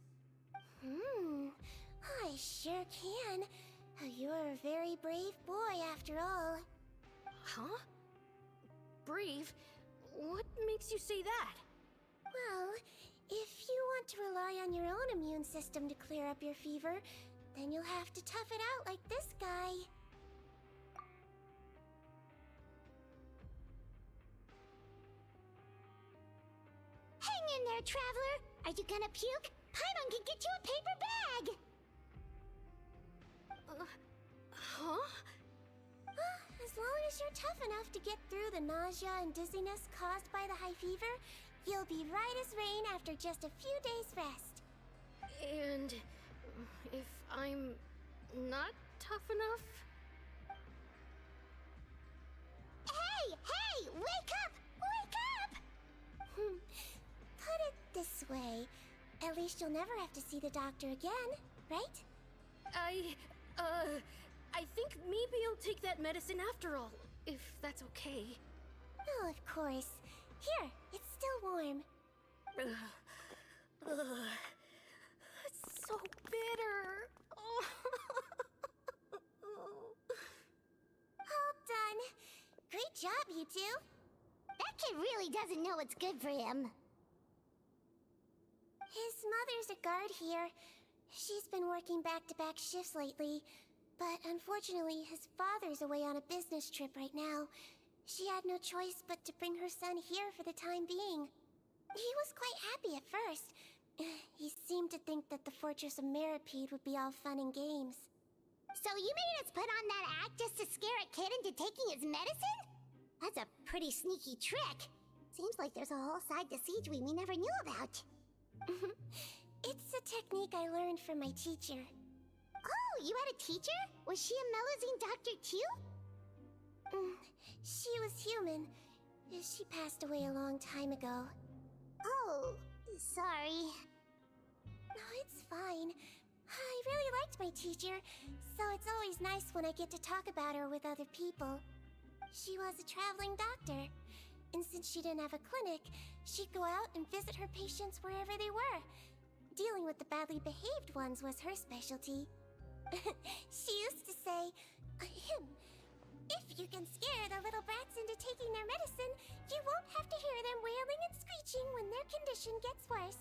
I sure can. You're a very brave boy after all. Huh? Brave? What makes you say that? Well, if you want to rely on your own immune system to clear up your fever, then you'll have to tough it out like this guy. Hang in there, Traveler! Are you gonna puke? Paimon can get you a paper bag! Huh? As long as you're tough enough to get through the nausea and dizziness caused by the high fever, You'll be right as rain after just a few days' rest. And if I'm not tough enough? Hey! Hey! Wake up! Wake up! Put it this way. At least you'll never have to see the doctor again, right? I think maybe I'll take that medicine after all, if that's okay. Oh, of course. Here, it's still warm. It's so bitter. All done. Great job, you two. That kid really doesn't know what's good for him. His mother's a guard here. She's been working back-to-back shifts lately, but unfortunately his father's away on a business trip right now. She had no choice but to bring her son here for the time being. He was quite happy at first. He seemed to think that the Fortress of Meripede would be all fun and games. So you made us put on that act just to scare a kid into taking his medicine? That's a pretty sneaky trick. Seems like there's a whole side to Siegeween we never knew about. It's a technique I learned from my teacher. Oh, you had a teacher? Was she a Melazine doctor too? She was human. She passed away a long time ago. Oh, sorry. No, it's fine. I really liked my teacher, so it's always nice when I get to talk about her with other people. She was a traveling doctor, and since she didn't have a clinic, she'd go out and visit her patients wherever they were. Dealing with the badly behaved ones was her specialty. She used to say, if you can scare the little brats into taking their medicine, you won't have to hear them wailing and screeching when their condition gets worse.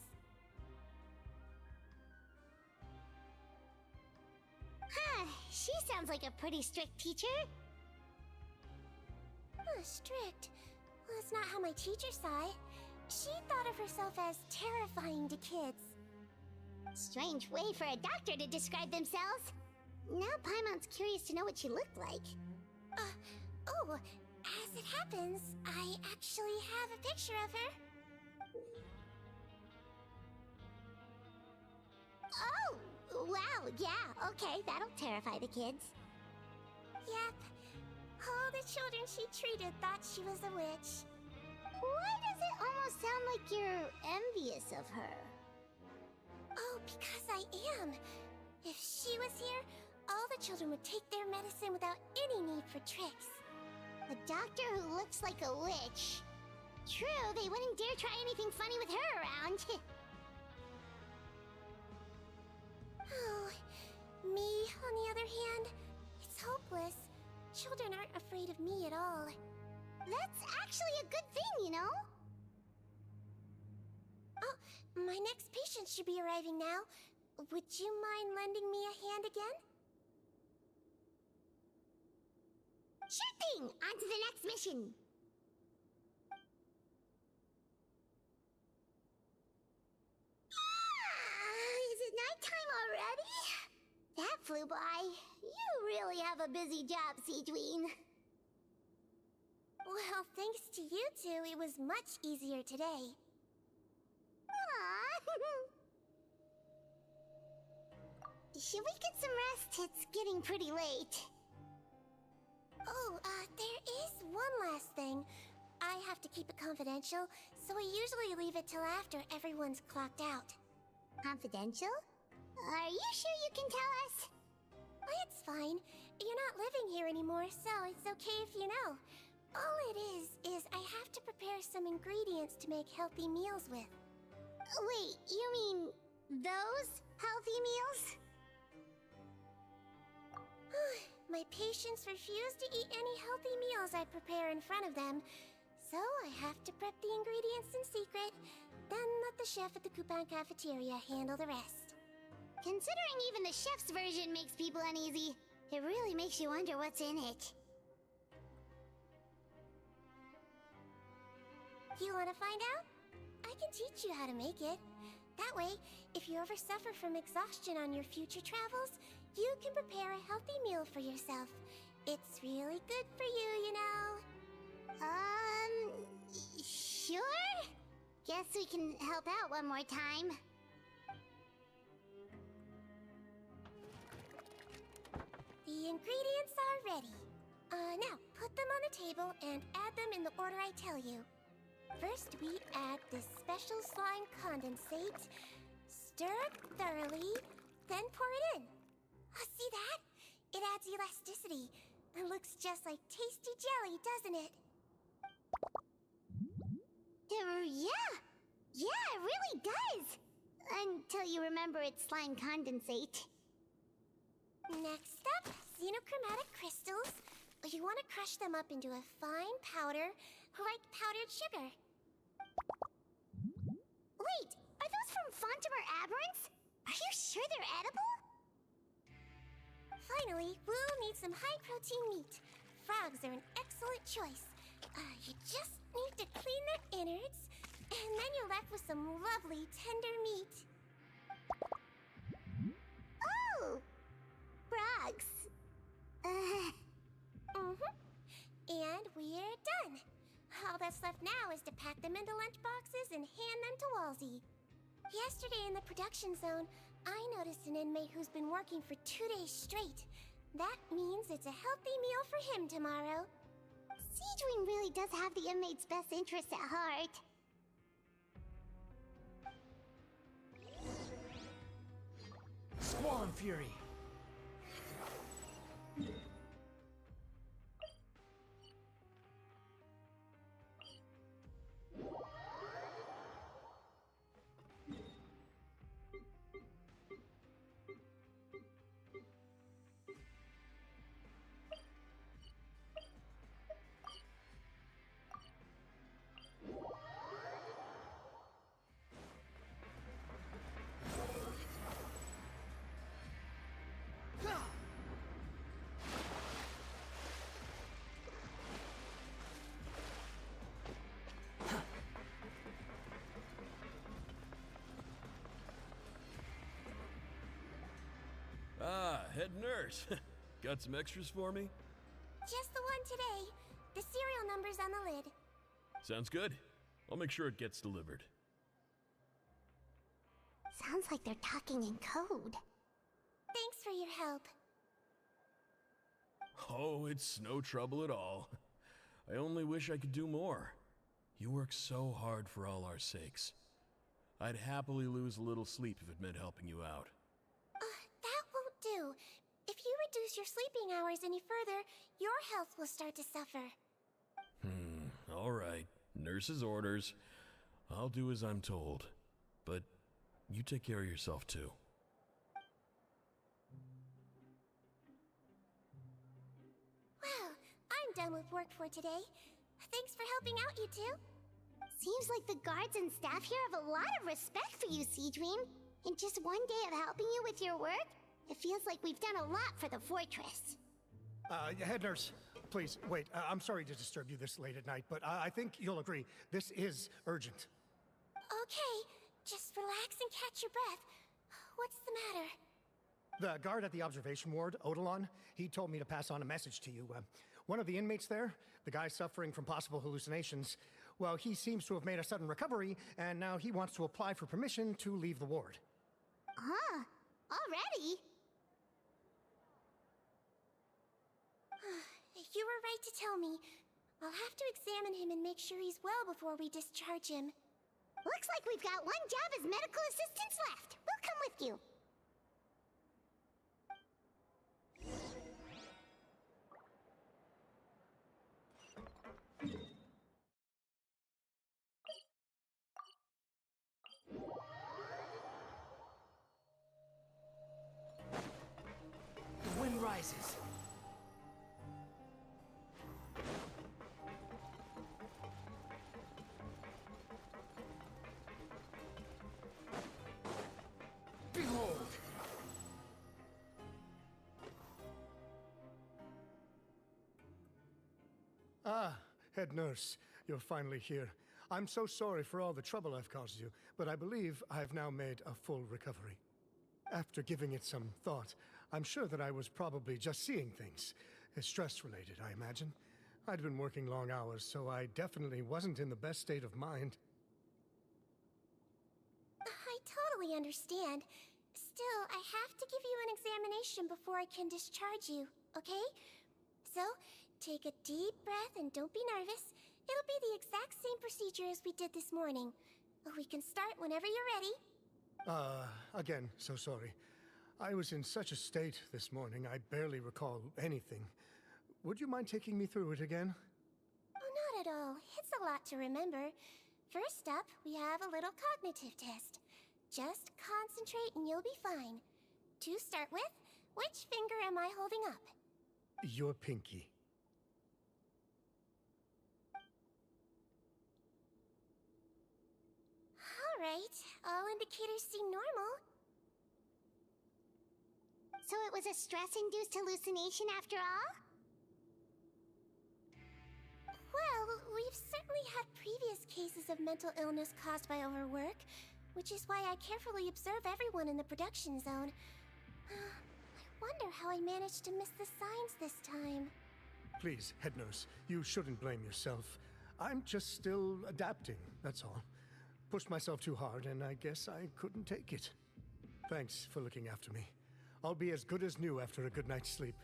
Huh, she sounds like a pretty strict teacher. Strict? Well, that's not how my teacher saw it. She thought of herself as terrifying to kids. Strange way for a doctor to describe themselves. Now Paimon's curious to know what she looked like. As it happens, I actually have a picture of her. Oh, wow, yeah, okay, that'll terrify the kids. Yep. All the children she treated thought she was a witch. Why does it almost sound like you're envious of her? Oh, because I am. If she was here, all the children would take their medicine without any need for tricks. A doctor who looks like a witch. True, they wouldn't dare try anything funny with her around. Oh, me, on the other hand, it's hopeless. Children aren't afraid of me at all. That's actually a good thing, you know? Oh, my next patient should be arriving now. Would you mind lending me a hand again? Sure thing! On to the next mission! Is it nighttime already? That flew by. You really have a busy job, Siegeween. Well, thanks to you two, it was much easier today. Should we get some rest? It's getting pretty late. Oh, there is one last thing. I have to keep it confidential, so I usually leave it till after everyone's clocked out. Confidential? Are you sure you can tell us? It's fine. You're not living here anymore, so it's okay if you know. All it is I have to prepare some ingredients to make healthy meals with. Wait, you mean those healthy meals? My patients refuse to eat any healthy meals I prepare in front of them, so I have to prep the ingredients in secret, then let the chef at the Coupon cafeteria handle the rest. Considering even the chef's version makes people uneasy, it really makes you wonder what's in it. You want to find out? I can teach you how to make it. That way, if you ever suffer from exhaustion on your future travels, you can prepare a healthy meal for yourself. It's really good for you, you know. Sure? Guess help out one more time. The ingredients are ready. Now, put them on the table and add them in the order I tell you. First, we add this special slime condensate, stir it thoroughly, then pour it in. See that? It adds elasticity. It looks just like tasty jelly, doesn't it? Yeah! Yeah, it really does! Until you remember it's slime condensate. Next up, xenochromatic crystals. You want to crush them up into a fine powder, like powdered sugar. Wait, are those from Fontimer Aberrants? Are you sure they're edible? Finally, we'll need some high-protein meat. Frogs are an excellent choice. You just need to clean their innards, and then you're left with some lovely, tender meat. Oh! Frogs. And we're done. All that's left now is to pack them into lunch boxes and hand them to Walsey. Yesterday in the production zone, I noticed an inmate who's been working for 2 days straight. That means it's a healthy meal for him tomorrow. Siegewing really does have the inmate's best interests at heart. Squall and Fury. Ah, head nurse. Got some extras for me? Just the one today. The serial number's on the lid. Sounds good. I'll make sure it gets delivered. Sounds like they're talking in code. Thanks for your help. Oh, it's no trouble at all. I only wish I could do more. You work so hard for all our sakes. I'd happily lose a little sleep if it meant helping you out. That won't do. If you reduce your sleeping hours any further, your health will start to suffer. All right. Nurse's orders. I'll do as I'm told. But you take care of yourself too. Well, I'm done with work for today. Thanks for helping out, you two. Seems like the guards and staff here have a lot of respect for you, Siegewing. In just one day of helping you with your work, it feels like we've done a lot for the fortress. Head nurse, please, wait. I'm sorry to disturb you this late at night, but I think you'll agree, this is urgent. Okay, just relax and catch your breath. What's the matter? The guard at the observation ward, Odilon, he told me to pass on a message to you. One of the inmates there, the guy suffering from possible hallucinations, well, he seems to have made a sudden recovery, and now he wants to apply for permission to leave the ward. Huh? Already? You were right to tell me. I'll have to examine him and make sure he's well before we discharge him. Looks like we've got one job as medical assistants left. We'll come with you. The wind rises. Behold! Ah, head nurse, you're finally here. I'm so sorry for all the trouble I've caused you, but I believe I've now made a full recovery. After giving it some thought, I'm sure that I was probably just seeing things. Stress-related, I imagine. I'd been working long hours, so I definitely wasn't in the best state of mind. totally understand. Still, I have to give you an examination before I can discharge you, okay? So, take a deep breath and don't be nervous. It'll be the exact same procedure as we did this morning. We can start whenever you're ready. Again, so sorry. I was in such a state this morning, I barely recall anything. Would you mind taking me through it again? Oh, not at all. It's a lot to remember. First up, we have a little cognitive test. Just concentrate and you'll be fine. To start with, which finger am I holding up? Your pinky. Alright, all indicators seem normal. So it was a stress-induced hallucination after all? Well, we've certainly had previous cases of mental illness caused by overwork, which is why I carefully observe everyone in the production zone. I wonder how I managed to miss the signs this time. Please, head nurse, you shouldn't blame yourself. I'm just still adapting, that's all. Pushed myself too hard, and I guess I couldn't take it. Thanks for looking after me. I'll be as good as new after a good night's sleep.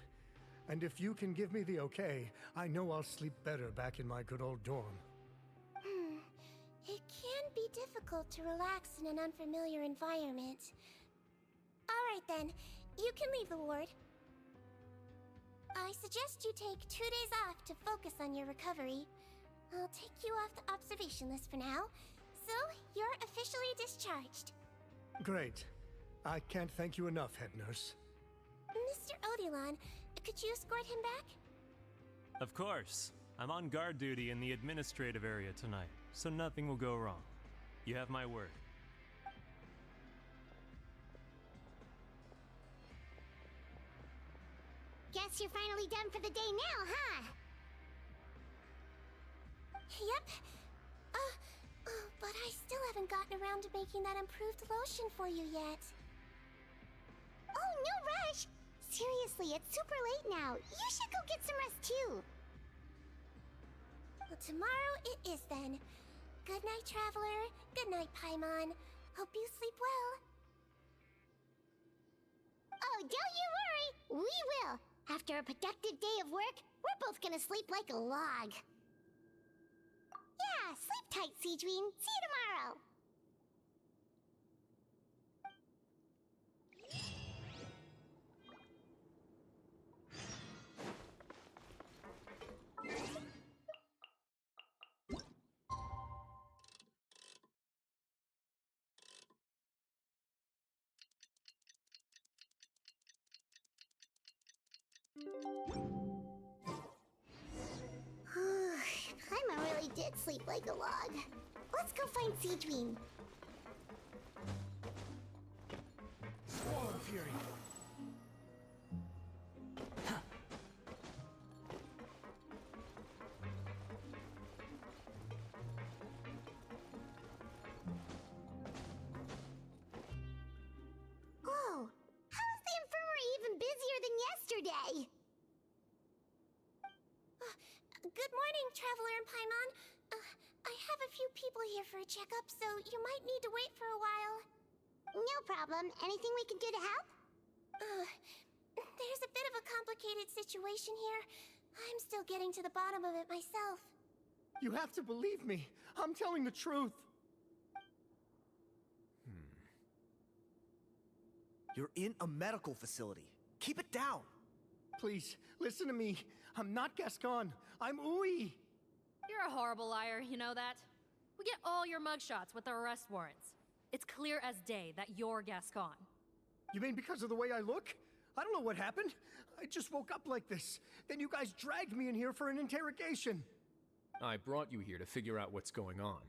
And if you can give me the okay, I know I'll sleep better back in my good old dorm. It can be difficult to relax in an unfamiliar environment. Alright then, you can leave the ward. I suggest you take 2 days off to focus on your recovery. I'll take you off the observation list for now. So, you're officially discharged. Great. I can't thank you enough, head nurse. Mr. Odilon, could you escort him back? Of course. I'm on guard duty in the administrative area tonight, so nothing will go wrong. You have my word. Guess you're finally done for the day now, huh? Yep. But I still haven't gotten around to making that improved lotion for you yet. Oh, no rush! Seriously, it's super late now. You should go get some rest too. Well, tomorrow it is then. Good night, Traveler. Good night, Paimon. Hope you sleep well. Oh, don't you worry. We will. After a productive day of work, we're both gonna sleep like a log. Yeah, sleep tight, Seedween. See you tomorrow. Paimon really did sleep like a log. Let's go find Seedween. Swarm Fury. Whoa! How is the infirmary even busier than yesterday? Good morning, Traveler and Paimon. I have a few people here for a checkup, so you might need to wait for a while. No problem. Anything we can do to help? There's a bit of a complicated situation here. I'm still getting to the bottom of it myself. You have to believe me. I'm telling the truth. You're in a medical facility. Keep it down. Please, listen to me. I'm not Gascon. I'm Uwe. You're a horrible liar, you know that? We get all your mugshots with the arrest warrants. It's clear as day that you're Gascon. You mean because of the way I look? I don't know what happened. I just woke up like this. Then you guys dragged me in here for an interrogation. I brought you here to figure out what's going on.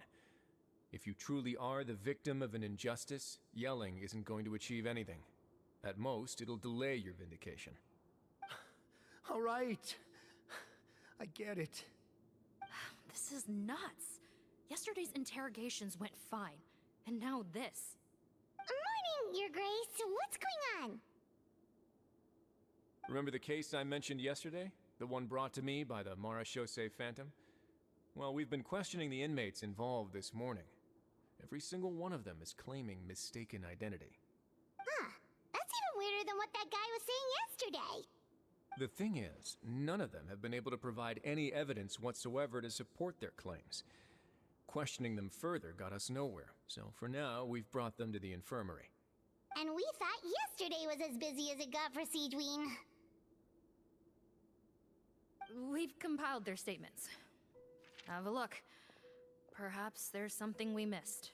If you truly are the victim of an injustice, yelling isn't going to achieve anything. At most, it'll delay your vindication. All right. I get it. This is nuts. Yesterday's interrogations went fine, and now this. Morning, Your Grace. What's going on? Remember the case I mentioned yesterday? The one brought to me by the Marachose Phantom? Well, we've been questioning the inmates involved this morning. Every single one of them is claiming mistaken identity. Huh. That's even weirder than what that guy was saying yesterday. The thing is, none of them have been able to provide any evidence whatsoever to support their claims. Questioning them further got us nowhere, so for now, we've brought them to the infirmary. And we thought yesterday was as busy as it got for Siegeween. We've compiled their statements. Have a look. Perhaps there's something we missed.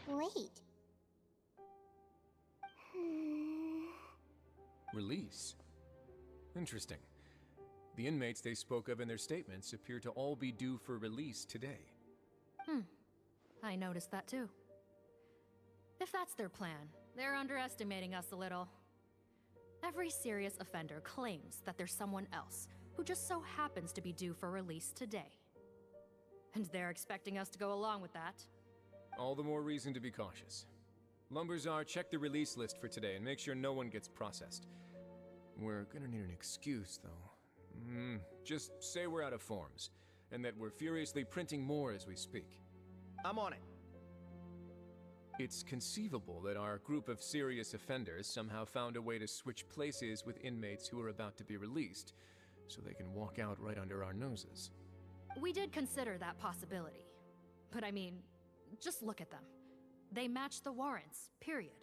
Wait. Release? Interesting. The inmates they spoke of in their statements appear to all be due for release today. I noticed that too. If that's their plan, they're underestimating us a little. Every serious offender claims that there's someone else who just so happens to be due for release today. And they're expecting us to go along with that. All the more reason to be cautious. Lumberzar, check the release list for today and make sure no one gets processed. We're gonna need an excuse, though. Just say we're out of forms, and that we're furiously printing more as we speak. I'm on it. It's conceivable that our group of serious offenders somehow found a way to switch places with inmates who are about to be released, so they can walk out right under our noses. We did consider that possibility. But I mean, just look at them. They match the warrants, period.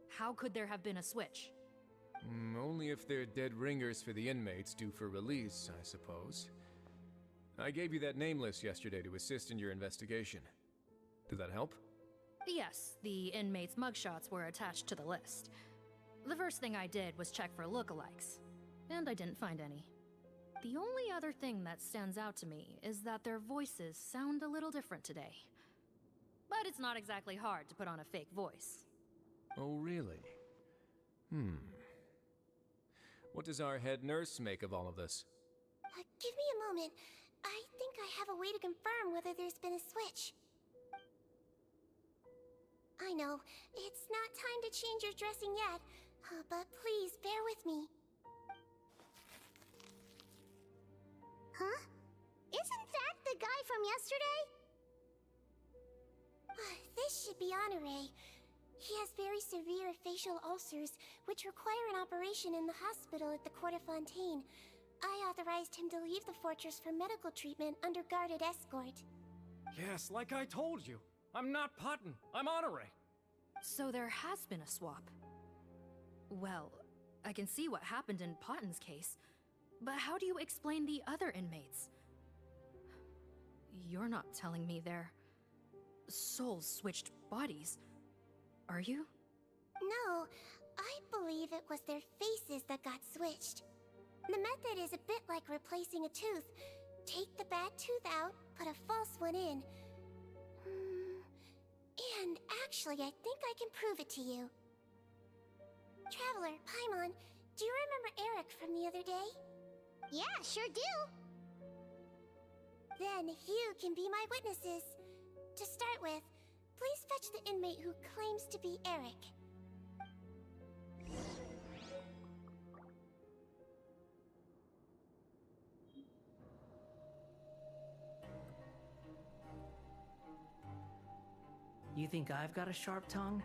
How could there have been a switch? Only if they're dead ringers for the inmates due for release, I suppose. I gave you that name list yesterday to assist in your investigation. Did that help? Yes, the inmates' mugshots were attached to the list. The first thing I did was check for lookalikes, and I didn't find any. The only other thing that stands out to me is that their voices sound a little different today. But it's not exactly hard to put on a fake voice. Oh, really? What does our head nurse make of all of this? Give me a moment. I think I have a way to confirm whether there's been a switch. I know, it's not time to change your dressing yet, but please bear with me. Huh? Isn't that the guy from yesterday? This should be Honore. He has very severe facial ulcers, which require an operation in the hospital at the Court of Fontaine. I authorized him to leave the fortress for medical treatment under guarded escort. Yes, like I told you. I'm not Potton. I'm Honore. So there has been a swap. Well, I can see what happened in Potton's case, but how do you explain the other inmates? You're not telling me their souls switched bodies, are you? No, I believe it was their faces that got switched. The method is a bit like replacing a tooth. Take the bad tooth out, put a false one in. And actually, I think I can prove it to you. Traveler, Paimon, do you remember Eric from the other day? Yeah, sure do. Then you can be my witnesses. To start with, please fetch the inmate who claims to be Eric. You think I've got a sharp tongue?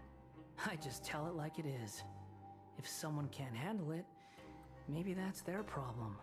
I just tell it like it is. If someone can't handle it, maybe that's their problem.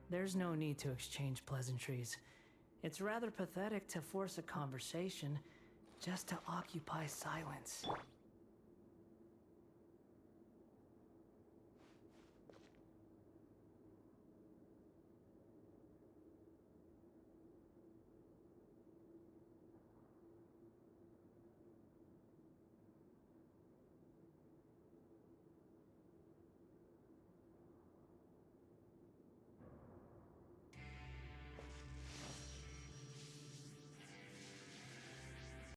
There's no need to exchange pleasantries. It's rather pathetic to force a conversation just to occupy silence.